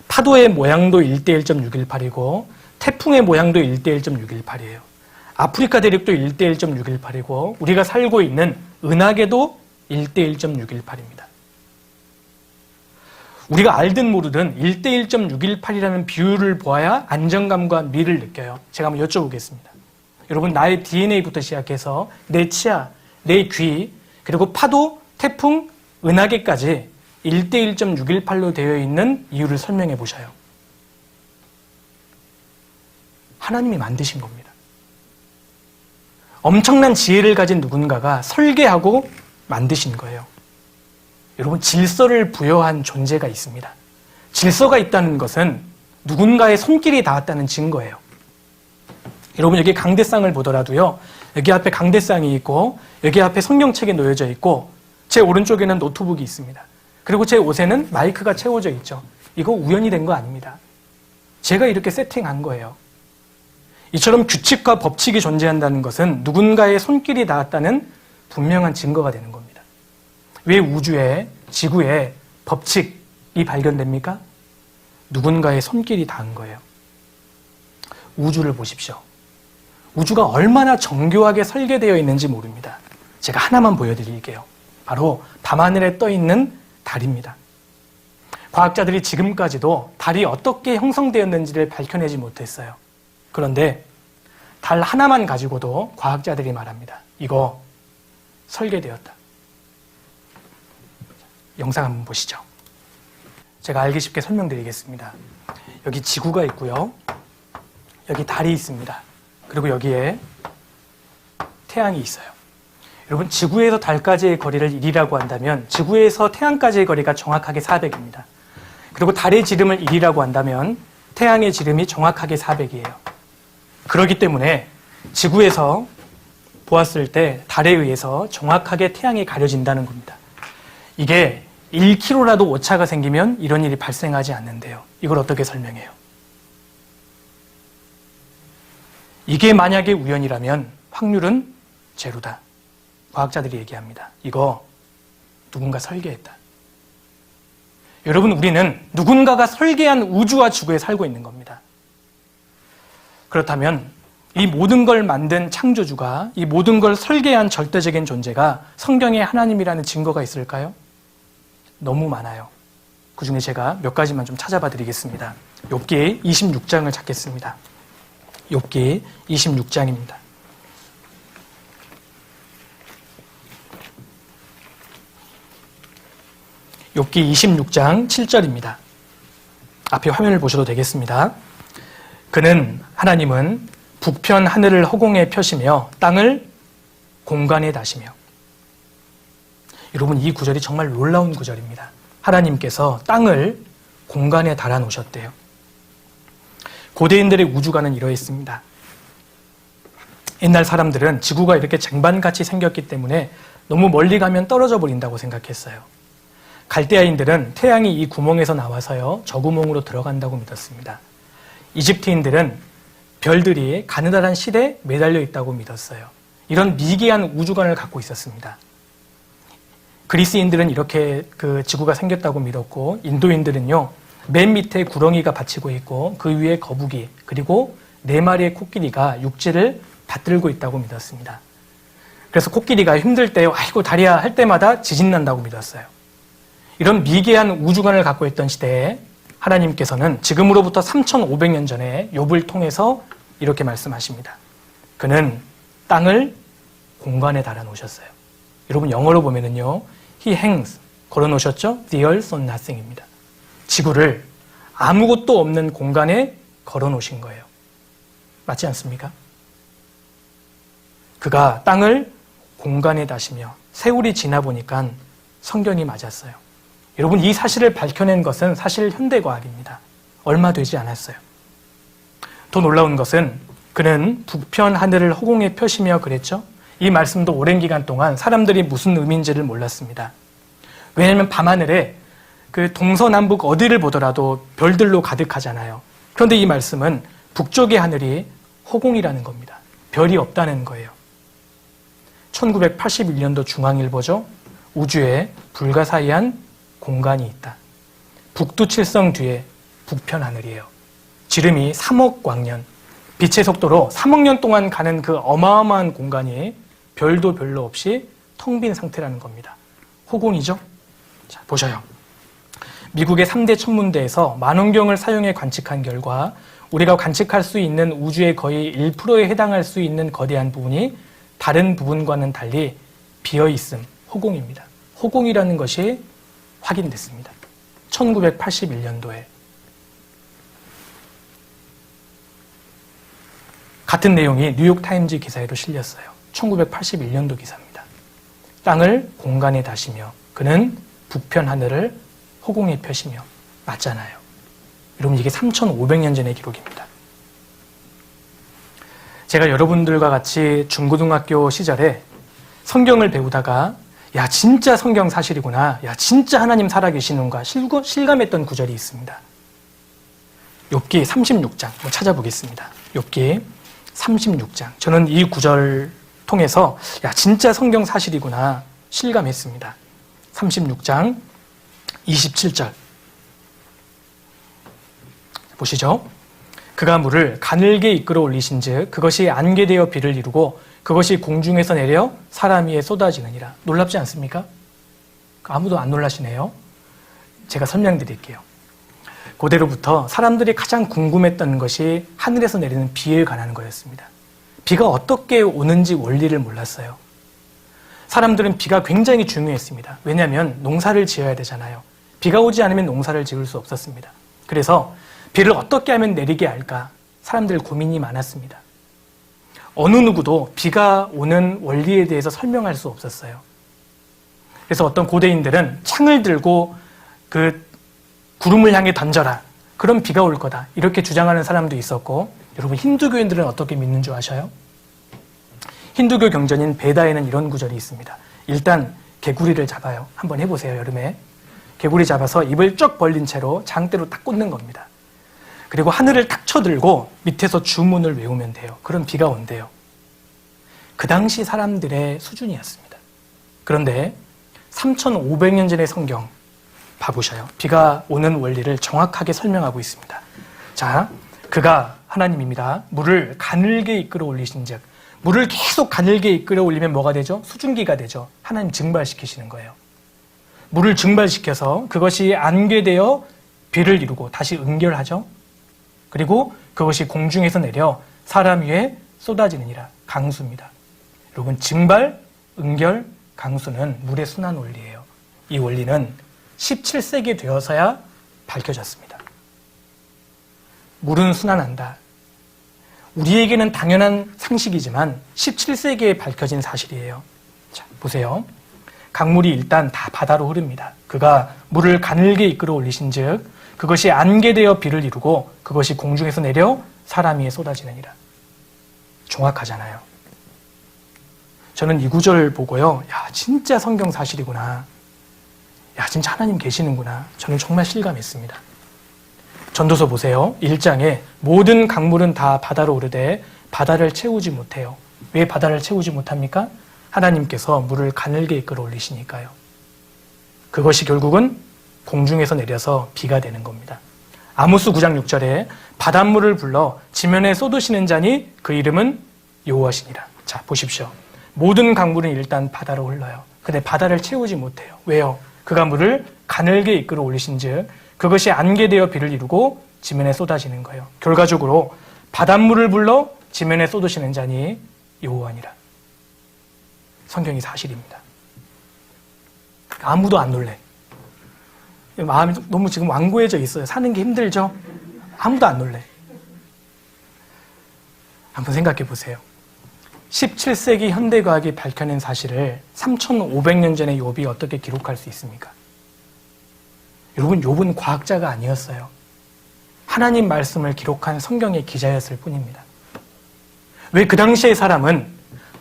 [SPEAKER 1] 파도의 모양도 1:1.618이고 태풍의 모양도 1:1.618이에요. 아프리카 대륙도 1:1.618이고 우리가 살고 있는 은하계도 1:1.618입니다. 우리가 알든 모르든 1:1.618이라는 비율을 보아야 안정감과 미를 느껴요. 제가 한번 여쭤보겠습니다. 여러분, 나의 DNA부터 시작해서 내 치아, 내 귀, 그리고 파도, 태풍, 은하계까지 1:1.618로 되어 있는 이유를 설명해 보셔요. 하나님이 만드신 겁니다. 엄청난 지혜를 가진 누군가가 설계하고 만드신 거예요. 여러분, 질서를 부여한 존재가 있습니다. 질서가 있다는 것은 누군가의 손길이 닿았다는 증거예요. 여러분, 여기 강대상을 보더라도요, 여기 앞에 강대상이 있고 여기 앞에 성경책이 놓여져 있고 제 오른쪽에는 노트북이 있습니다. 그리고 제 옷에는 마이크가 채워져 있죠. 이거 우연히 된 거 아닙니다. 제가 이렇게 세팅한 거예요. 이처럼 규칙과 법칙이 존재한다는 것은 누군가의 손길이 닿았다는 분명한 증거가 되는 겁니다. 왜 우주에, 지구에 법칙이 발견됩니까? 누군가의 손길이 닿은 거예요. 우주를 보십시오. 우주가 얼마나 정교하게 설계되어 있는지 모릅니다. 제가 하나만 보여드릴게요. 바로 밤하늘에 떠 있는 달입니다. 과학자들이 지금까지도 달이 어떻게 형성되었는지를 밝혀내지 못했어요. 그런데 달 하나만 가지고도 과학자들이 말합니다. 이거 설계되었다. 영상 한번 보시죠. 제가 알기 쉽게 설명드리겠습니다. 여기 지구가 있고요. 여기 달이 있습니다. 그리고 여기에 태양이 있어요. 여러분, 지구에서 달까지의 거리를 1이라고 한다면 지구에서 태양까지의 거리가 정확하게 400입니다. 그리고 달의 지름을 1이라고 한다면 태양의 지름이 정확하게 400이에요. 그렇기 때문에 지구에서 보았을 때 달에 의해서 정확하게 태양이 가려진다는 겁니다. 이게 1km라도 오차가 생기면 이런 일이 발생하지 않는데요. 이걸 어떻게 설명해요? 이게 만약에 우연이라면 확률은 제로다. 과학자들이 얘기합니다. 이거 누군가 설계했다. 여러분, 우리는 누군가가 설계한 우주와 지구에 살고 있는 겁니다. 그렇다면 이 모든 걸 만든 창조주가, 이 모든 걸 설계한 절대적인 존재가 성경에 하나님이라는 증거가 있을까요? 너무 많아요. 그 중에 제가 몇 가지만 좀 찾아봐 드리겠습니다. 욥기 26장을 찾겠습니다. 욥기 26장입니다. 욥기 26장 7절입니다. 앞에 화면을 보셔도 되겠습니다. 하나님은 북편 하늘을 허공에 펴시며 땅을 공간에 다시며. 여러분, 이 구절이 정말 놀라운 구절입니다. 하나님께서 땅을 공간에 달아 놓으셨대요. 고대인들의 우주관은 이러했습니다. 옛날 사람들은 지구가 이렇게 쟁반같이 생겼기 때문에 너무 멀리 가면 떨어져 버린다고 생각했어요. 갈대아인들은 태양이 이 구멍에서 나와서요, 저 구멍으로 들어간다고 믿었습니다. 이집트인들은 별들이 가느다란 실에 매달려 있다고 믿었어요. 이런 미개한 우주관을 갖고 있었습니다. 그리스인들은 이렇게 그 지구가 생겼다고 믿었고, 인도인들은요, 맨 밑에 구렁이가 받치고 있고 그 위에 거북이, 그리고 4마리의 코끼리가 육지를 받들고 있다고 믿었습니다. 그래서 코끼리가 힘들 때 아이고 다리야 할 때마다 지진 난다고 믿었어요. 이런 미개한 우주관을 갖고 있던 시대에 하나님께서는 지금으로부터 3,500년 전에 욥을 통해서 이렇게 말씀하십니다. 그는 땅을 공간에 달아 놓으셨어요. 여러분, 영어로 보면은요, He hangs, 걸어 놓으셨죠? The earth on nothing입니다. 지구를 아무것도 없는 공간에 걸어 놓으신 거예요. 맞지 않습니까? 그가 땅을 공간에 다시며 세월이 지나 보니까 성경이 맞았어요. 여러분, 이 사실을 밝혀낸 것은 사실 현대과학입니다. 얼마 되지 않았어요. 더 놀라운 것은 그는 북편 하늘을 허공에 펴시며 그랬죠. 이 말씀도 오랜 기간 동안 사람들이 무슨 의미인지를 몰랐습니다. 왜냐하면 밤하늘에 그 동서남북 어디를 보더라도 별들로 가득하잖아요. 그런데 이 말씀은 북쪽의 하늘이 허공이라는 겁니다. 별이 없다는 거예요. 1981년도 중앙일보죠. 우주에 불가사의한 공간이 있다. 북두칠성 뒤에 북편 하늘이에요. 지름이 3억 광년, 빛의 속도로 3억 년 동안 가는 그 어마어마한 공간이 별도 별로 없이 텅 빈 상태라는 겁니다. 허공이죠? 자, 보셔요. 미국의 3대 천문대에서 만원경을 사용해 관측한 결과 우리가 관측할 수 있는 우주의 거의 1%에 해당할 수 있는 거대한 부분이 다른 부분과는 달리 비어있음, 허공입니다. 허공이라는 것이 확인됐습니다. 1981년도에. 같은 내용이 뉴욕타임즈 기사에도 실렸어요. 1981년도 기사입니다. 땅을 공간에 다시며 그는 북편 하늘을 허공에 펴시며. 맞잖아요. 여러분, 이게 3,500년 전의 기록입니다. 제가 여러분들과 같이 중고등학교 시절에 성경을 배우다가 야, 진짜 성경 사실이구나. 야, 진짜 하나님 살아계시는가 실감했던 구절이 있습니다. 욥기 36장 찾아보겠습니다. 욥기 36장. 저는 이 구절 통해서 야, 진짜 성경 사실이구나 실감했습니다. 36장 27절 보시죠. 그가 물을 가늘게 이끌어 올리신즉 그것이 안개되어 비를 이루고 그것이 공중에서 내려 사람 위에 쏟아지느니라. 놀랍지 않습니까? 아무도 안 놀라시네요. 제가 설명드릴게요. 고대로부터 사람들이 가장 궁금했던 것이 하늘에서 내리는 비에 관한 거였습니다. 비가 어떻게 오는지 원리를 몰랐어요. 사람들은 비가 굉장히 중요했습니다. 왜냐하면 농사를 지어야 되잖아요. 비가 오지 않으면 농사를 지을 수 없었습니다. 그래서 비를 어떻게 하면 내리게 할까? 사람들 고민이 많았습니다. 어느 누구도 비가 오는 원리에 대해서 설명할 수 없었어요. 그래서 어떤 고대인들은 창을 들고 그 구름을 향해 던져라. 그럼 비가 올 거다. 이렇게 주장하는 사람도 있었고, 여러분 힌두교인들은 어떻게 믿는 줄 아셔요? 힌두교 경전인 베다에는 이런 구절이 있습니다. 일단 개구리를 잡아요. 한번 해보세요. 여름에 개구리 잡아서 입을 쩍 벌린 채로 장대로 딱 꽂는 겁니다. 그리고 하늘을 탁 쳐들고 밑에서 주문을 외우면 돼요. 그럼 비가 온대요. 그 당시 사람들의 수준이었습니다. 그런데 3,500년 전의 성경 봐보셔요. 비가 오는 원리를 정확하게 설명하고 있습니다. 자, 그가 하나님입니다. 물을 가늘게 이끌어 올리신즉, 물을 계속 가늘게 이끌어 올리면 뭐가 되죠? 수증기가 되죠. 하나님 증발시키시는 거예요. 물을 증발시켜서 그것이 안개되어 비를 이루고 다시 응결하죠. 그리고 그것이 공중에서 내려 사람 위에 쏟아지느니라. 강수입니다. 여러분, 증발, 응결, 강수는 물의 순환 원리예요. 이 원리는 17세기 되어서야 밝혀졌습니다. 물은 순환한다. 우리에게는 당연한 상식이지만 17세기에 밝혀진 사실이에요. 자, 보세요. 강물이 일단 다 바다로 흐릅니다. 그가 물을 가늘게 이끌어 올리신즉 그것이 안개되어 비를 이루고 그것이 공중에서 내려 사람 위에 쏟아지느니라. 정확하잖아요. 저는 이 구절 보고요. 야, 진짜 성경 사실이구나. 야, 진짜 하나님 계시는구나. 저는 정말 실감했습니다. 전도서 보세요. 1장에 모든 강물은 다 바다로 오르되 바다를 채우지 못해요. 왜 바다를 채우지 못합니까? 하나님께서 물을 가늘게 이끌어 올리시니까요. 그것이 결국은 공중에서 내려서 비가 되는 겁니다. 아모스 9장 6절에 바닷물을 불러 지면에 쏟으시는 자니 그 이름은 여호와시니라. 자, 보십시오. 모든 강물은 일단 바다로 흘러요. 근데 바다를 채우지 못해요. 왜요? 그가 물을 가늘게 이끌어 올리신즉 그것이 안개되어 비를 이루고 지면에 쏟아지는 거예요. 결과적으로 바닷물을 불러 지면에 쏟으시는 자니 여호와니라. 성경이 사실입니다. 아무도 안 놀래. 마음이 너무 지금 완고해져 있어요. 사는 게 힘들죠? 아무도 안 놀래. 한번 생각해 보세요. 17세기 현대과학이 밝혀낸 사실을 3,500년 전에 욥이 어떻게 기록할 수 있습니까? 여러분, 욥은 과학자가 아니었어요. 하나님 말씀을 기록한 성경의 기자였을 뿐입니다. 왜 그 당시의 사람은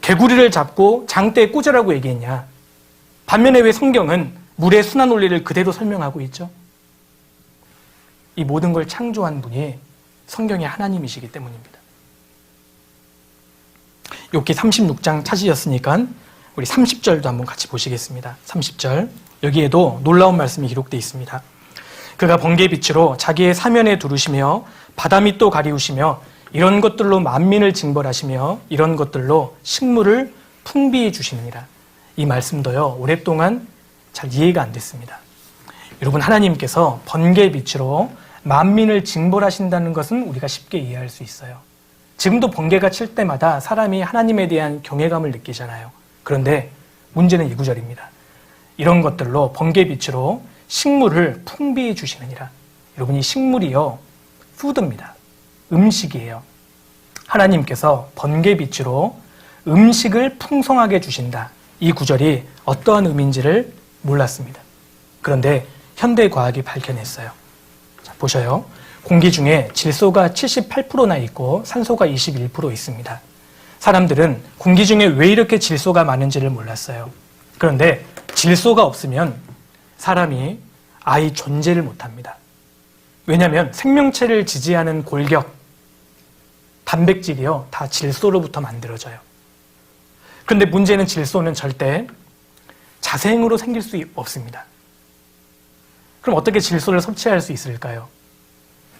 [SPEAKER 1] 개구리를 잡고 장대에 꽂으라고 얘기했냐? 반면에 왜 성경은 물의 순환 원리를 그대로 설명하고 있죠? 이 모든 걸 창조한 분이 성경의 하나님이시기 때문입니다. 욥기 36장 찾으셨으니까 우리 30절도 한번 같이 보시겠습니다. 30절. 여기에도 놀라운 말씀이 기록되어 있습니다. 그가 번개빛으로 자기의 사면에 두르시며 바다 밑도 가리우시며 이런 것들로 만민을 징벌하시며 이런 것들로 식물을 풍비해 주시느니라. 이 말씀도요, 오랫동안 잘 이해가 안 됐습니다. 여러분, 하나님께서 번개빛으로 만민을 징벌하신다는 것은 우리가 쉽게 이해할 수 있어요. 지금도 번개가 칠 때마다 사람이 하나님에 대한 경외감을 느끼잖아요. 그런데 문제는 이 구절입니다. 이런 것들로 번개빛으로 식물을 풍비해 주시느니라. 여러분, 이 식물이요, 푸드입니다. 음식이에요. 하나님께서 번개빛으로 음식을 풍성하게 주신다. 이 구절이 어떠한 의미인지를 몰랐습니다. 그런데 현대과학이 밝혀냈어요. 자, 보셔요. 공기 중에 질소가 78%나 있고 산소가 21% 있습니다. 사람들은 공기 중에 왜 이렇게 질소가 많은지를 몰랐어요. 그런데 질소가 없으면 사람이 아예 존재를 못합니다. 왜냐하면 생명체를 지지하는 골격, 단백질이요, 다 질소로부터 만들어져요. 그런데 문제는 질소는 절대 자생으로 생길 수 없습니다. 그럼 어떻게 질소를 섭취할 수 있을까요?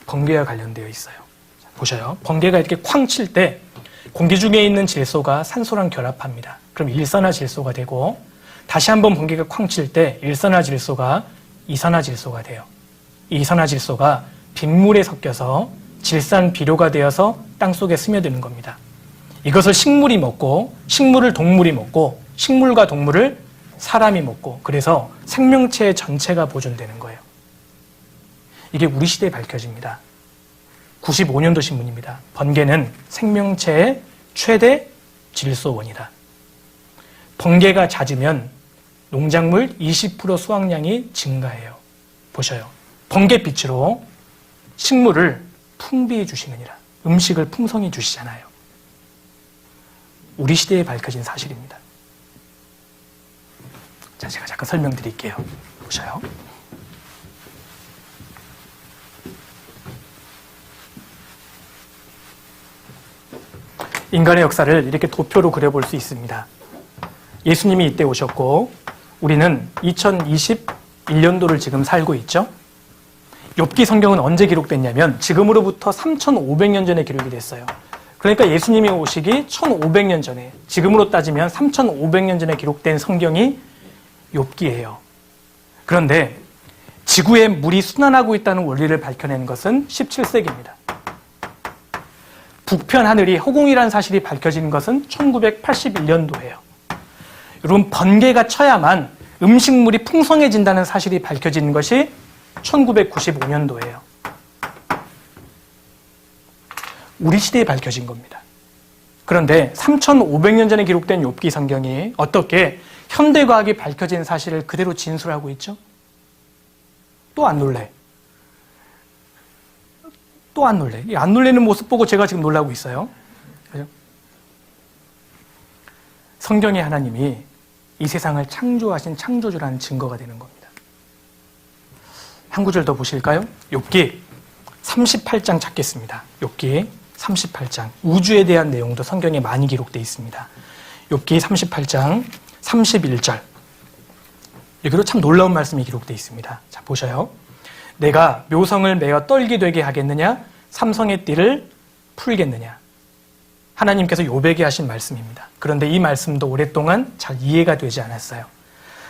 [SPEAKER 1] 번개와 관련되어 있어요. 자, 보셔요. 번개가 이렇게 쾅 칠 때 공기 중에 있는 질소가 산소랑 결합합니다. 그럼 일산화질소가 되고, 다시 한번 번개가 쾅 칠 때 일산화질소가 이산화질소가 돼요. 이 이산화질소가 빗물에 섞여서 질산비료가 되어서 땅속에 스며드는 겁니다. 이것을 식물이 먹고, 식물을 동물이 먹고, 식물과 동물을 사람이 먹고, 그래서 생명체 전체가 보존되는 거예요. 이게 우리 시대에 밝혀집니다. 95년도 신문입니다. 번개는 생명체의 최대 질소원이다. 번개가 잦으면 농작물 20% 수확량이 증가해요. 보셔요. 번개빛으로 식물을 풍비해 주시느니라. 음식을 풍성히 주시잖아요. 우리 시대에 밝혀진 사실입니다. 자, 제가 잠깐 설명드릴게요. 보셔요. 인간의 역사를 이렇게 도표로 그려볼 수 있습니다. 예수님이 이때 오셨고, 우리는 2021년도를 지금 살고 있죠. 욥기 성경은 언제 기록됐냐면 지금으로부터 3,500년 전에 기록이 됐어요. 그러니까 예수님이 오시기 1,500년 전에, 지금으로 따지면 3,500년 전에 기록된 성경이 욥기예요. 그런데 지구에 물이 순환하고 있다는 원리를 밝혀낸 것은 17세기입니다. 북편 하늘이 허공이라는 사실이 밝혀진 것은 1981년도예요. 여러분, 번개가 쳐야만 음식물이 풍성해진다는 사실이 밝혀진 것이 1995년도예요. 우리 시대에 밝혀진 겁니다. 그런데 3,500년 전에 기록된 욥기 성경이 어떻게 현대과학이 밝혀진 사실을 그대로 진술하고 있죠? 또 안 놀래. 또 안 놀래. 이 안 놀래는 모습 보고 제가 지금 놀라고 있어요. 그죠? 성경의 하나님이 이 세상을 창조하신 창조주라는 증거가 되는 겁니다. 한 구절 더 보실까요? 욥기 38장 찾겠습니다. 욥기 38장. 우주에 대한 내용도 성경에 많이 기록되어 있습니다. 욥기 38장 31절. 여기도 참 놀라운 말씀이 기록되어 있습니다. 자, 보셔요. 내가 묘성을 매어 떨게 되게 하겠느냐? 삼성의 띠를 풀겠느냐? 하나님께서 욥에게 하신 말씀입니다. 그런데 이 말씀도 오랫동안 잘 이해가 되지 않았어요.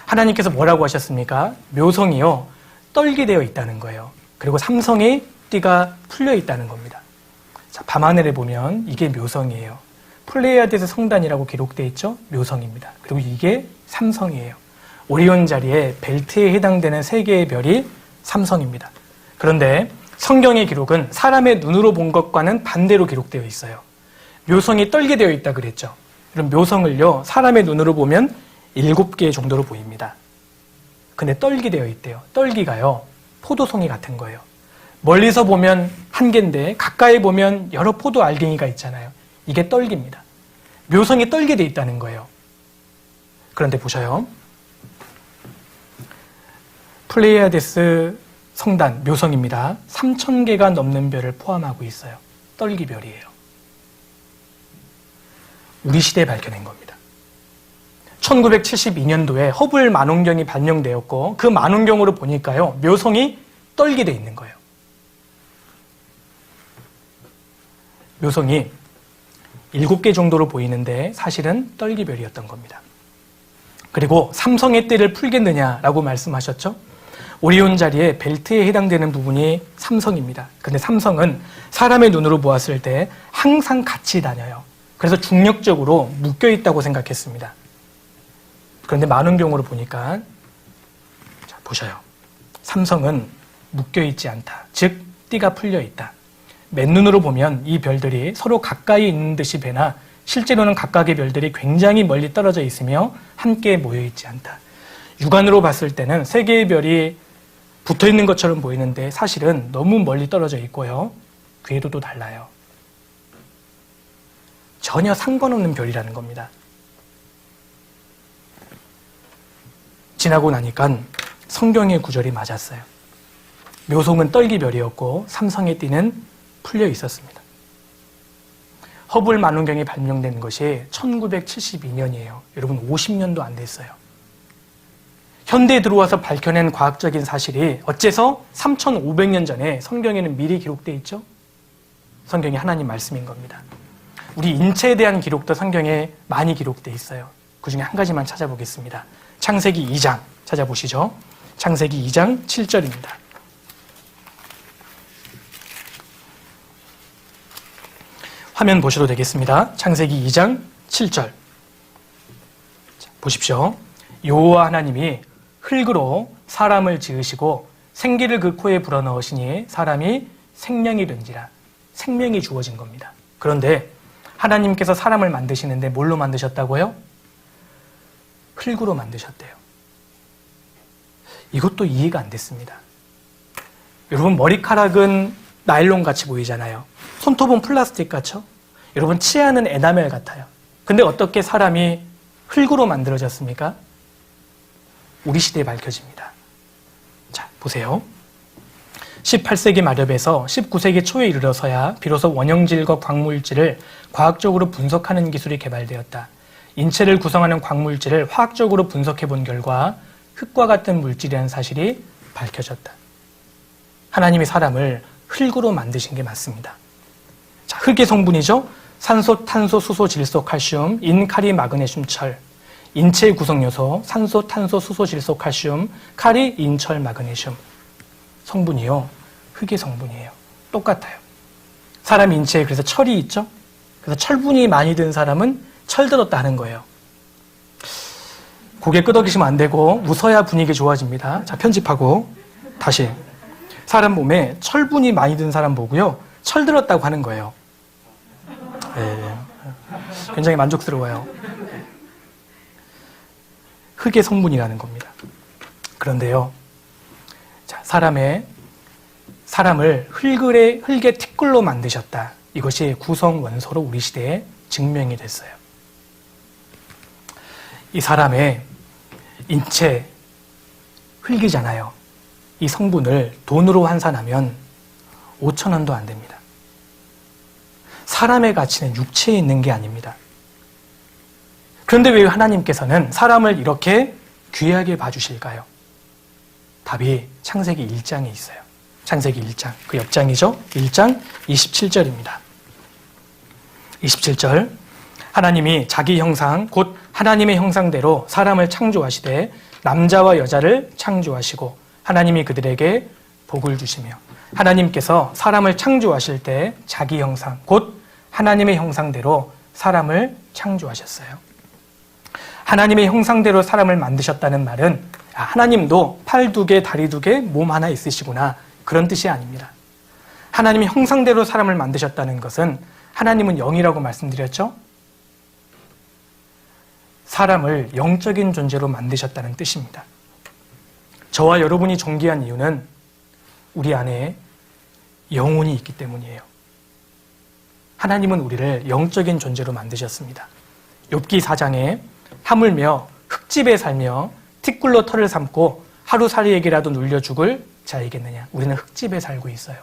[SPEAKER 1] 하나님께서 뭐라고 하셨습니까? 묘성이요, 떨게 되어 있다는 거예요. 그리고 삼성의 띠가 풀려 있다는 겁니다. 자, 밤하늘에 보면 이게 묘성이에요. 플레이아드에서 성단이라고 기록되어 있죠? 묘성입니다. 그리고 이게 삼성이에요. 오리온 자리에 벨트에 해당되는 세 개의 별이 삼성입니다. 그런데 성경의 기록은 사람의 눈으로 본 것과는 반대로 기록되어 있어요. 묘성이 떨게 되어 있다 그랬죠. 그럼 묘성을요, 사람의 눈으로 보면 7개 정도로 보입니다. 근데 떨게 되어 있대요. 떨기가요, 포도송이 같은 거예요. 멀리서 보면 한 개인데 가까이 보면 여러 포도 알갱이가 있잖아요. 이게 떨기입니다. 묘성이 떨게 돼 있다는 거예요. 그런데 보셔요. 플레이아데스 성단 묘성입니다. 3,000개가 넘는 별을 포함하고 있어요. 떨기별이에요. 우리 시대에 밝혀낸 겁니다. 1972년도에 허블 만원경이 발명되었고 그 만원경으로 보니까요. 묘성이 떨게 돼 있는 거예요. 묘성이 7개 정도로 보이는데 사실은 떨기별이었던 겁니다. 그리고 삼성의 띠를 풀겠느냐라고 말씀하셨죠? 오리온 자리에 벨트에 해당되는 부분이 삼성입니다. 근데 삼성은 사람의 눈으로 보았을 때 항상 같이 다녀요. 그래서 중력적으로 묶여 있다고 생각했습니다. 그런데 만원경으로 보니까 자, 보셔요. 삼성은 묶여 있지 않다. 즉 띠가 풀려 있다. 맨눈으로 보면 이 별들이 서로 가까이 있는 듯이 배나 실제로는 각각의 별들이 굉장히 멀리 떨어져 있으며 함께 모여 있지 않다. 육안으로 봤을 때는 세 개의 별이 붙어 있는 것처럼 보이는데 사실은 너무 멀리 떨어져 있고요. 궤도도 달라요. 전혀 상관없는 별이라는 겁니다. 지나고 나니까 성경의 구절이 맞았어요. 묘성은 떨기별이었고 삼성의 띠는 풀려 있었습니다. 허블 만원경이 발명된 것이 1972년이에요. 여러분 50년도 안 됐어요. 현대에 들어와서 밝혀낸 과학적인 사실이 어째서 3,500년 전에 성경에는 미리 기록되어 있죠? 성경이 하나님 말씀인 겁니다. 우리 인체에 대한 기록도 성경에 많이 기록되어 있어요. 그 중에 한 가지만 찾아보겠습니다. 창세기 2장 찾아보시죠. 창세기 2장 7절입니다. 화면 보셔도 되겠습니다. 창세기 2장 7절. 자, 보십시오. 여호와 하나님이 흙으로 사람을 지으시고 생기를 그 코에 불어넣으시니 사람이 생명이 된지라. 생명이 주어진 겁니다. 그런데 하나님께서 사람을 만드시는데 뭘로 만드셨다고요? 흙으로 만드셨대요. 이것도 이해가 안 됐습니다. 여러분 머리카락은 나일론 같이 보이잖아요. 손톱은 플라스틱 같죠? 여러분 치아는 에나멜 같아요. 근데 어떻게 사람이 흙으로 만들어졌습니까? 우리 시대에 밝혀집니다. 자, 보세요. 18세기 말엽에서 19세기 초에 이르러서야 비로소 원형질과 광물질을 과학적으로 분석하는 기술이 개발되었다. 인체를 구성하는 광물질을 화학적으로 분석해 본 결과 흙과 같은 물질이라는 사실이 밝혀졌다. 하나님이 사람을 흙으로 만드신 게 맞습니다. 자, 흙의 성분이죠. 산소, 탄소, 수소, 질소, 칼슘, 인, 카리, 마그네슘, 철. 인체의 구성요소, 산소, 탄소, 수소, 질소, 칼슘, 카리, 인, 철, 마그네슘. 성분이요. 흙의 성분이에요. 똑같아요. 사람 인체에 그래서 철이 있죠. 그래서 철분이 많이 든 사람은 철들었다 하는 거예요. 고개 끄덕이시면 안 되고 웃어야 분위기 좋아집니다. 자, 편집하고 다시. 사람 몸에 철분이 많이 든 사람 보고요. 철들었다고 하는 거예요. 네. 굉장히 만족스러워요. 흙의 성분이라는 겁니다. 그런데요. 자, 사람을 흙의 티끌로 만드셨다. 이것이 구성 원소로 우리 시대에 증명이 됐어요. 이 사람의 인체, 흙이잖아요. 이 성분을 돈으로 환산하면 5,000원도 안 됩니다. 사람의 가치는 육체에 있는 게 아닙니다. 그런데 왜 하나님께서는 사람을 이렇게 귀하게 봐주실까요? 답이 창세기 1장에 있어요. 창세기 1장, 그 옆장이죠. 1장 27절입니다. 27절, 하나님이 자기 형상, 곧 하나님의 형상대로 사람을 창조하시되 남자와 여자를 창조하시고 하나님이 그들에게 복을 주시며. 하나님께서 사람을 창조하실 때 자기 형상, 곧 하나님의 형상대로 사람을 창조하셨어요. 하나님의 형상대로 사람을 만드셨다는 말은 하나님도 팔 2개, 다리 2개, 몸 하나 있으시구나, 그런 뜻이 아닙니다. 하나님의 형상대로 사람을 만드셨다는 것은 하나님은 영이라고 말씀드렸죠? 사람을 영적인 존재로 만드셨다는 뜻입니다. 저와 여러분이 존귀한 이유는 우리 안에 영혼이 있기 때문이에요. 하나님은 우리를 영적인 존재로 만드셨습니다. 욥기 4장에 하물며 흙집에 살며 티끌로 털을 삼고 하루살이에게라도 눌려 죽을 자이겠느냐. 우리는 흙집에 살고 있어요.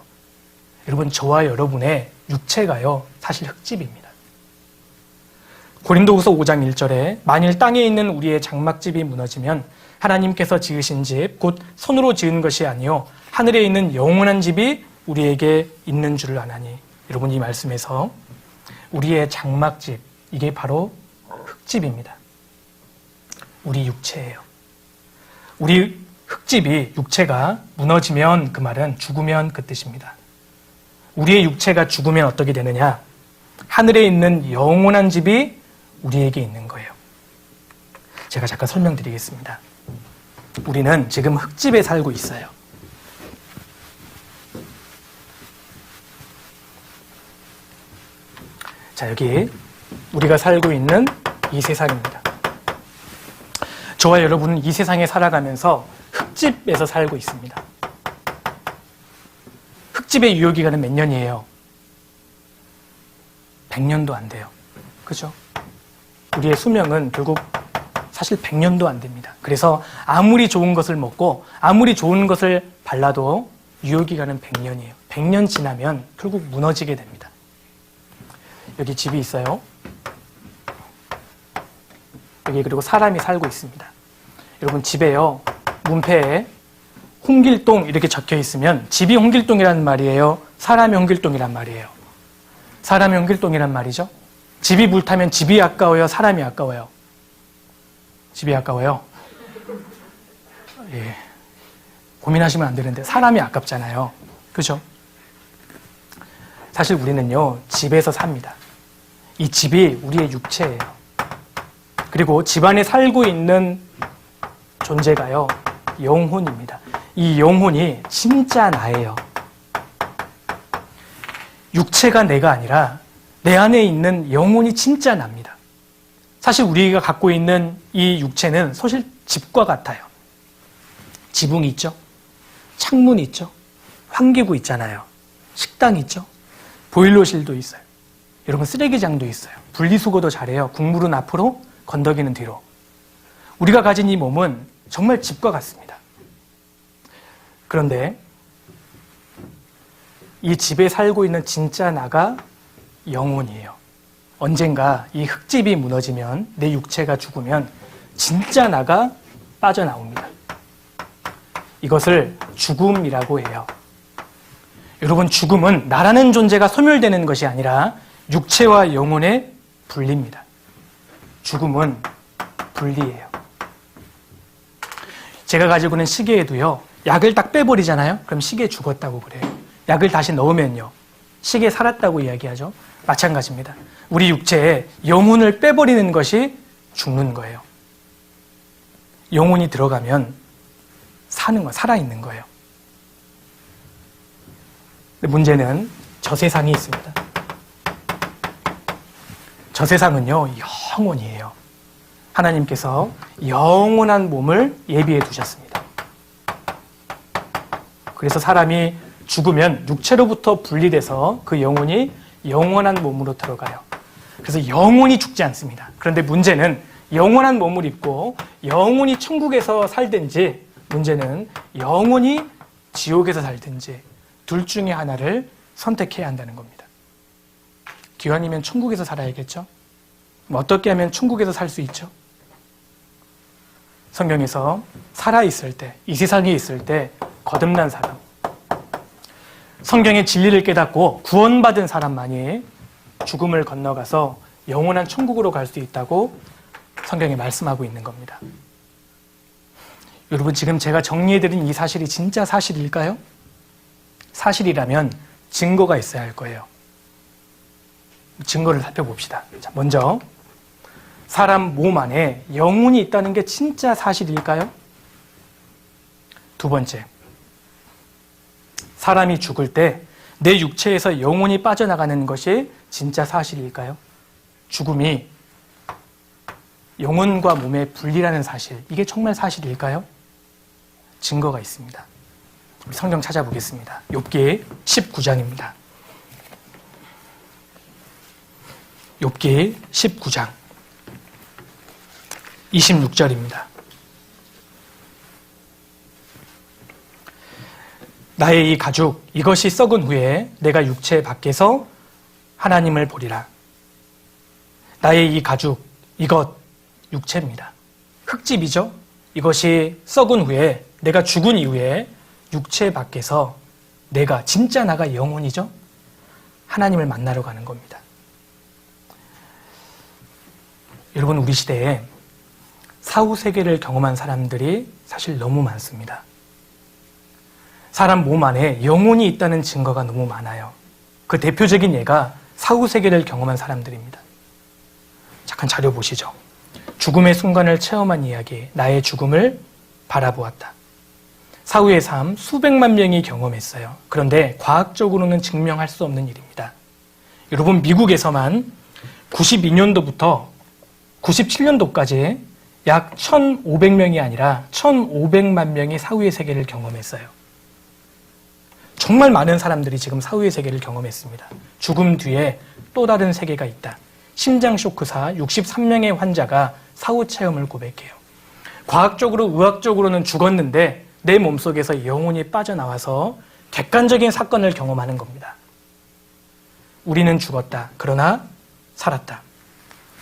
[SPEAKER 1] 여러분, 저와 여러분의 육체가요, 사실 흙집입니다. 고린도후서 5장 1절에 만일 땅에 있는 우리의 장막집이 무너지면 하나님께서 지으신 집, 곧 손으로 지은 것이 아니요 하늘에 있는 영원한 집이 우리에게 있는 줄을 아나니. 여러분, 이 말씀에서 우리의 장막집, 이게 바로 흙집입니다. 우리 육체예요. 우리 흙집이, 육체가 무너지면 그 말은 죽으면 그 뜻입니다. 우리의 육체가 죽으면 어떻게 되느냐? 하늘에 있는 영원한 집이 우리에게 있는 거예요. 제가 잠깐 설명드리겠습니다. 우리는 지금 흙집에 살고 있어요. 자, 여기 우리가 살고 있는 이 세상입니다. 저와 여러분은 이 세상에 살아가면서 흙집에서 살고 있습니다. 흙집의 유효기간은 몇 년이에요? 100년도 안 돼요. 그죠? 우리의 수명은 결국 사실 100년도 안 됩니다. 그래서 아무리 좋은 것을 먹고 아무리 좋은 것을 발라도 유효기간은 100년이에요. 100년 지나면 결국 무너지게 됩니다. 여기 집이 있어요. 여기 그리고 사람이 살고 있습니다. 여러분, 집에요, 문패에 홍길동 이렇게 적혀 있으면 집이 홍길동이란 말이에요? 사람이 홍길동이란 말이에요? 사람이 홍길동이란 말이죠? 집이 불타면 집이 아까워요? 사람이 아까워요? 집이 아까워요? 예. 고민하시면 안 되는데 사람이 아깝잖아요. 그죠? 사실 우리는요, 집에서 삽니다. 이 집이 우리의 육체예요. 그리고 집 안에 살고 있는 존재가요, 영혼입니다. 이 영혼이 진짜 나예요. 육체가 내가 아니라 내 안에 있는 영혼이 진짜 납니다. 사실 우리가 갖고 있는 이 육체는 사실 집과 같아요. 지붕이 있죠? 창문이 있죠? 환기구 있잖아요. 식당 있죠? 보일러실도 있어요. 여러분, 쓰레기장도 있어요. 분리수거도 잘해요. 국물은 앞으로, 건더기는 뒤로. 우리가 가진 이 몸은 정말 집과 같습니다. 그런데 이 집에 살고 있는 진짜 나가 영혼이에요. 언젠가 이 흙집이 무너지면, 내 육체가 죽으면 진짜 나가 빠져나옵니다. 이것을 죽음이라고 해요. 여러분, 죽음은 나라는 존재가 소멸되는 것이 아니라 육체와 영혼의 분리입니다. 죽음은 분리예요. 제가 가지고 있는 시계에도요, 약을 딱 빼버리잖아요? 그럼 시계 죽었다고 그래요. 약을 다시 넣으면요, 시계 살았다고 이야기하죠. 마찬가지입니다. 우리 육체에 영혼을 빼버리는 것이 죽는 거예요. 영혼이 들어가면 사는 거, 살아있는 거예요. 근데 문제는 저 세상이 있습니다. 저 세상은요, 영원이에요. 하나님께서 영원한 몸을 예비해 두셨습니다. 그래서 사람이 죽으면 육체로부터 분리돼서 그 영혼이 영원한 몸으로 들어가요. 그래서 영혼이 죽지 않습니다. 그런데 문제는 영원한 몸을 입고 영혼이 천국에서 살든지, 문제는 영혼이 지옥에서 살든지 둘 중에 하나를 선택해야 한다는 겁니다. 기왕이면 천국에서 살아야겠죠? 어떻게 하면 천국에서 살 수 있죠? 성경에서 살아있을 때, 이 세상에 있을 때 거듭난 사람, 성경의 진리를 깨닫고 구원받은 사람만이 죽음을 건너가서 영원한 천국으로 갈 수 있다고 성경이 말씀하고 있는 겁니다. 여러분, 지금 제가 정리해드린 이 사실이 진짜 사실일까요? 사실이라면 증거가 있어야 할 거예요. 증거를 살펴봅시다. 자, 먼저 사람 몸 안에 영혼이 있다는 게 진짜 사실일까요? 두 번째, 사람이 죽을 때 내 육체에서 영혼이 빠져나가는 것이 진짜 사실일까요? 죽음이 영혼과 몸의 분리라는 사실, 이게 정말 사실일까요? 증거가 있습니다. 우리 성경 찾아보겠습니다. 욥기 19장입니다. 욥기 19장 26절입니다. 나의 이 가죽 이것이 썩은 후에 내가 육체 밖에서 하나님을 보리라. 나의 이 가죽 이것 육체입니다. 흙집이죠. 이것이 썩은 후에 내가 죽은 이후에 육체 밖에서 내가 진짜 나가 영혼이죠. 하나님을 만나러 가는 겁니다. 여러분 우리 시대에 사후세계를 경험한 사람들이 사실 너무 많습니다. 사람 몸 안에 영혼이 있다는 증거가 너무 많아요. 그 대표적인 예가 사후세계를 경험한 사람들입니다. 잠깐 자료 보시죠. 죽음의 순간을 체험한 이야기, 나의 죽음을 바라보았다. 사후의 삶 수백만 명이 경험했어요. 그런데 과학적으로는 증명할 수 없는 일입니다. 여러분 미국에서만 92년도부터 97년도까지 약 1,500명이 아니라 1,500만 명이 사후의 세계를 경험했어요. 정말 많은 사람들이 지금 사후의 세계를 경험했습니다. 죽음 뒤에 또 다른 세계가 있다. 심장쇼크사 63명의 환자가 사후 체험을 고백해요. 과학적으로 의학적으로는 죽었는데 내 몸속에서 영혼이 빠져나와서 객관적인 사건을 경험하는 겁니다. 우리는 죽었다. 그러나 살았다.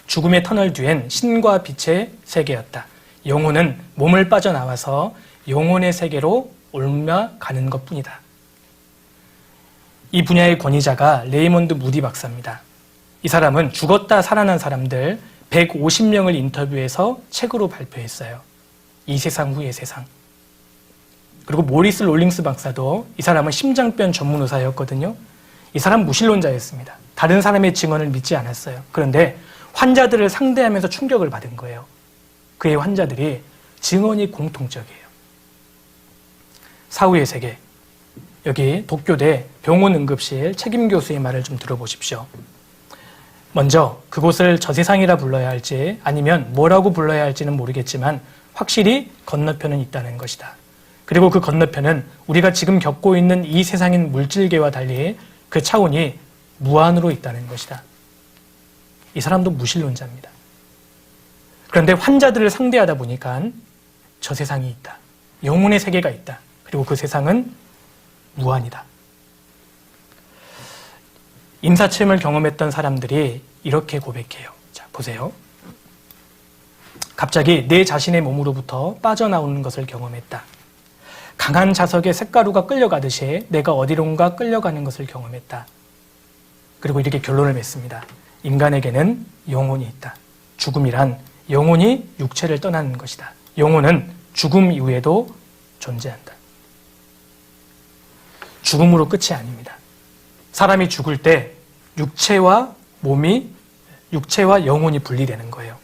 [SPEAKER 1] 죽음의 터널 뒤엔 신과 빛의 세계였다. 영혼은 몸을 빠져나와서 영혼의 세계로 옮겨가는 것뿐이다. 이 분야의 권위자가 레이먼드 무디 박사입니다. 이 사람은 죽었다 살아난 사람들 150명을 인터뷰해서 책으로 발표했어요. 이 세상 후의 세상. 그리고 모리스 롤링스 박사도 이 사람은 심장병 전문 의사였거든요. 이 사람 무신론자였습니다. 다른 사람의 증언을 믿지 않았어요. 그런데 환자들을 상대하면서 충격을 받은 거예요. 그의 환자들이 증언이 공통적이에요. 사후의 세계. 여기 독교대 병원응급실 책임교수의 말을 좀 들어보십시오. 먼저 그곳을 저세상이라 불러야 할지 아니면 뭐라고 불러야 할지는 모르겠지만 확실히 건너편은 있다는 것이다. 그리고 그 건너편은 우리가 지금 겪고 있는 이 세상인 물질계와 달리 그 차원이 무한으로 있다는 것이다. 이 사람도 무신론자입니다. 그런데 환자들을 상대하다 보니까 저 세상이 있다. 영혼의 세계가 있다. 그리고 그 세상은 무한이다. 임사체험을 경험했던 사람들이 이렇게 고백해요. 자, 보세요. 갑자기 내 자신의 몸으로부터 빠져나오는 것을 경험했다. 강한 자석에 쇳가루가 끌려가듯이 내가 어디론가 끌려가는 것을 경험했다. 그리고 이렇게 결론을 맺습니다. 인간에게는 영혼이 있다. 죽음이란 영혼이 육체를 떠나는 것이다. 영혼은 죽음 이후에도 존재한다. 죽음으로 끝이 아닙니다. 사람이 죽을 때 육체와 영혼이 분리되는 거예요.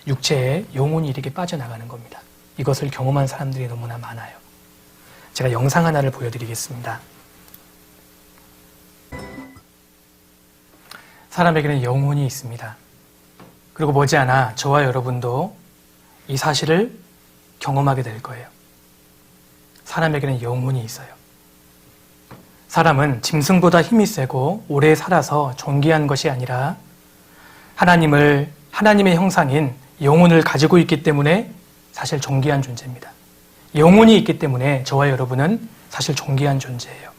[SPEAKER 1] 육체에 영혼이 이렇게 빠져나가는 겁니다. 이것을 경험한 사람들이 너무나 많아요. 제가 영상 하나를 보여드리겠습니다. 사람에게는 영혼이 있습니다. 그리고 머지않아 저와 여러분도 이 사실을 경험하게 될 거예요. 사람에게는 영혼이 있어요. 사람은 짐승보다 힘이 세고 오래 살아서 존귀한 것이 아니라 하나님의 형상인 영혼을 가지고 있기 때문에 사실 존귀한 존재입니다. 영혼이 있기 때문에 저와 여러분은 사실 존귀한 존재예요.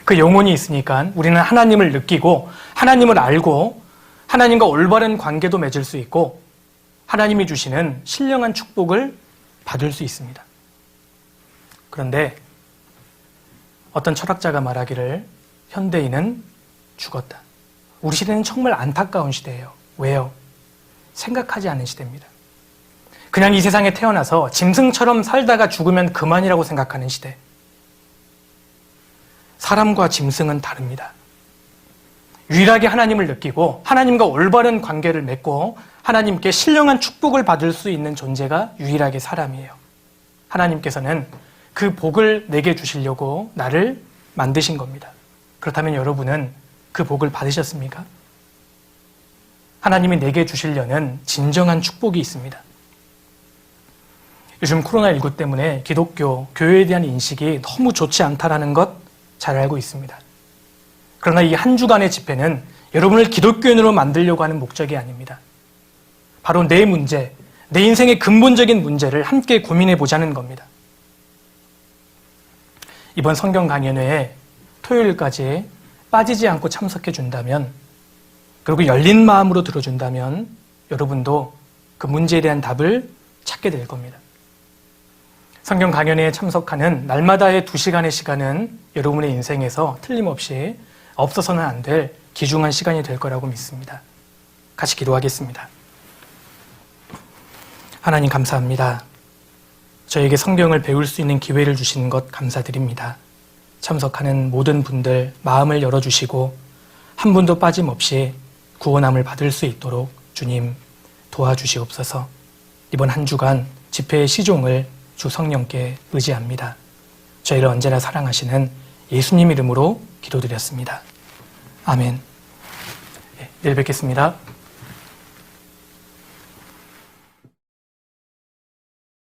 [SPEAKER 1] 그 영혼이 있으니까 우리는 하나님을 느끼고 하나님을 알고 하나님과 올바른 관계도 맺을 수 있고 하나님이 주시는 신령한 축복을 받을 수 있습니다. 그런데 어떤 철학자가 말하기를 현대인은 죽었다. 우리 시대는 정말 안타까운 시대예요. 왜요? 생각하지 않은 시대입니다. 그냥 이 세상에 태어나서 짐승처럼 살다가 죽으면 그만이라고 생각하는 시대. 사람과 짐승은 다릅니다. 유일하게 하나님을 느끼고 하나님과 올바른 관계를 맺고 하나님께 신령한 축복을 받을 수 있는 존재가 유일하게 사람이에요. 하나님께서는 그 복을 내게 주시려고 나를 만드신 겁니다. 그렇다면 여러분은 그 복을 받으셨습니까? 하나님이 내게 주시려는 진정한 축복이 있습니다. 요즘 코로나19 때문에 기독교, 교회에 대한 인식이 너무 좋지 않다라는 것 잘 알고 있습니다. 그러나 이 한 주간의 집회는 여러분을 기독교인으로 만들려고 하는 목적이 아닙니다. 바로 내 문제, 내 인생의 근본적인 문제를 함께 고민해 보자는 겁니다. 이번 성경 강연회에 토요일까지 빠지지 않고 참석해 준다면, 그리고 열린 마음으로 들어준다면 여러분도 그 문제에 대한 답을 찾게 될 겁니다. 성경 강연회에 참석하는 날마다의 2시간의 시간은 여러분의 인생에서 틀림없이 없어서는 안 될 귀중한 시간이 될 거라고 믿습니다. 같이 기도하겠습니다. 하나님 감사합니다. 저에게 성경을 배울 수 있는 기회를 주시는 것 감사드립니다. 참석하는 모든 분들 마음을 열어주시고 한 분도 빠짐없이 구원함을 받을 수 있도록 주님 도와주시옵소서. 이번 한 주간 집회의 시종을 주 성령께 의지합니다. 저희를 언제나 사랑하시는 예수님 이름으로 기도드렸습니다. 아멘. 내일 뵙겠습니다.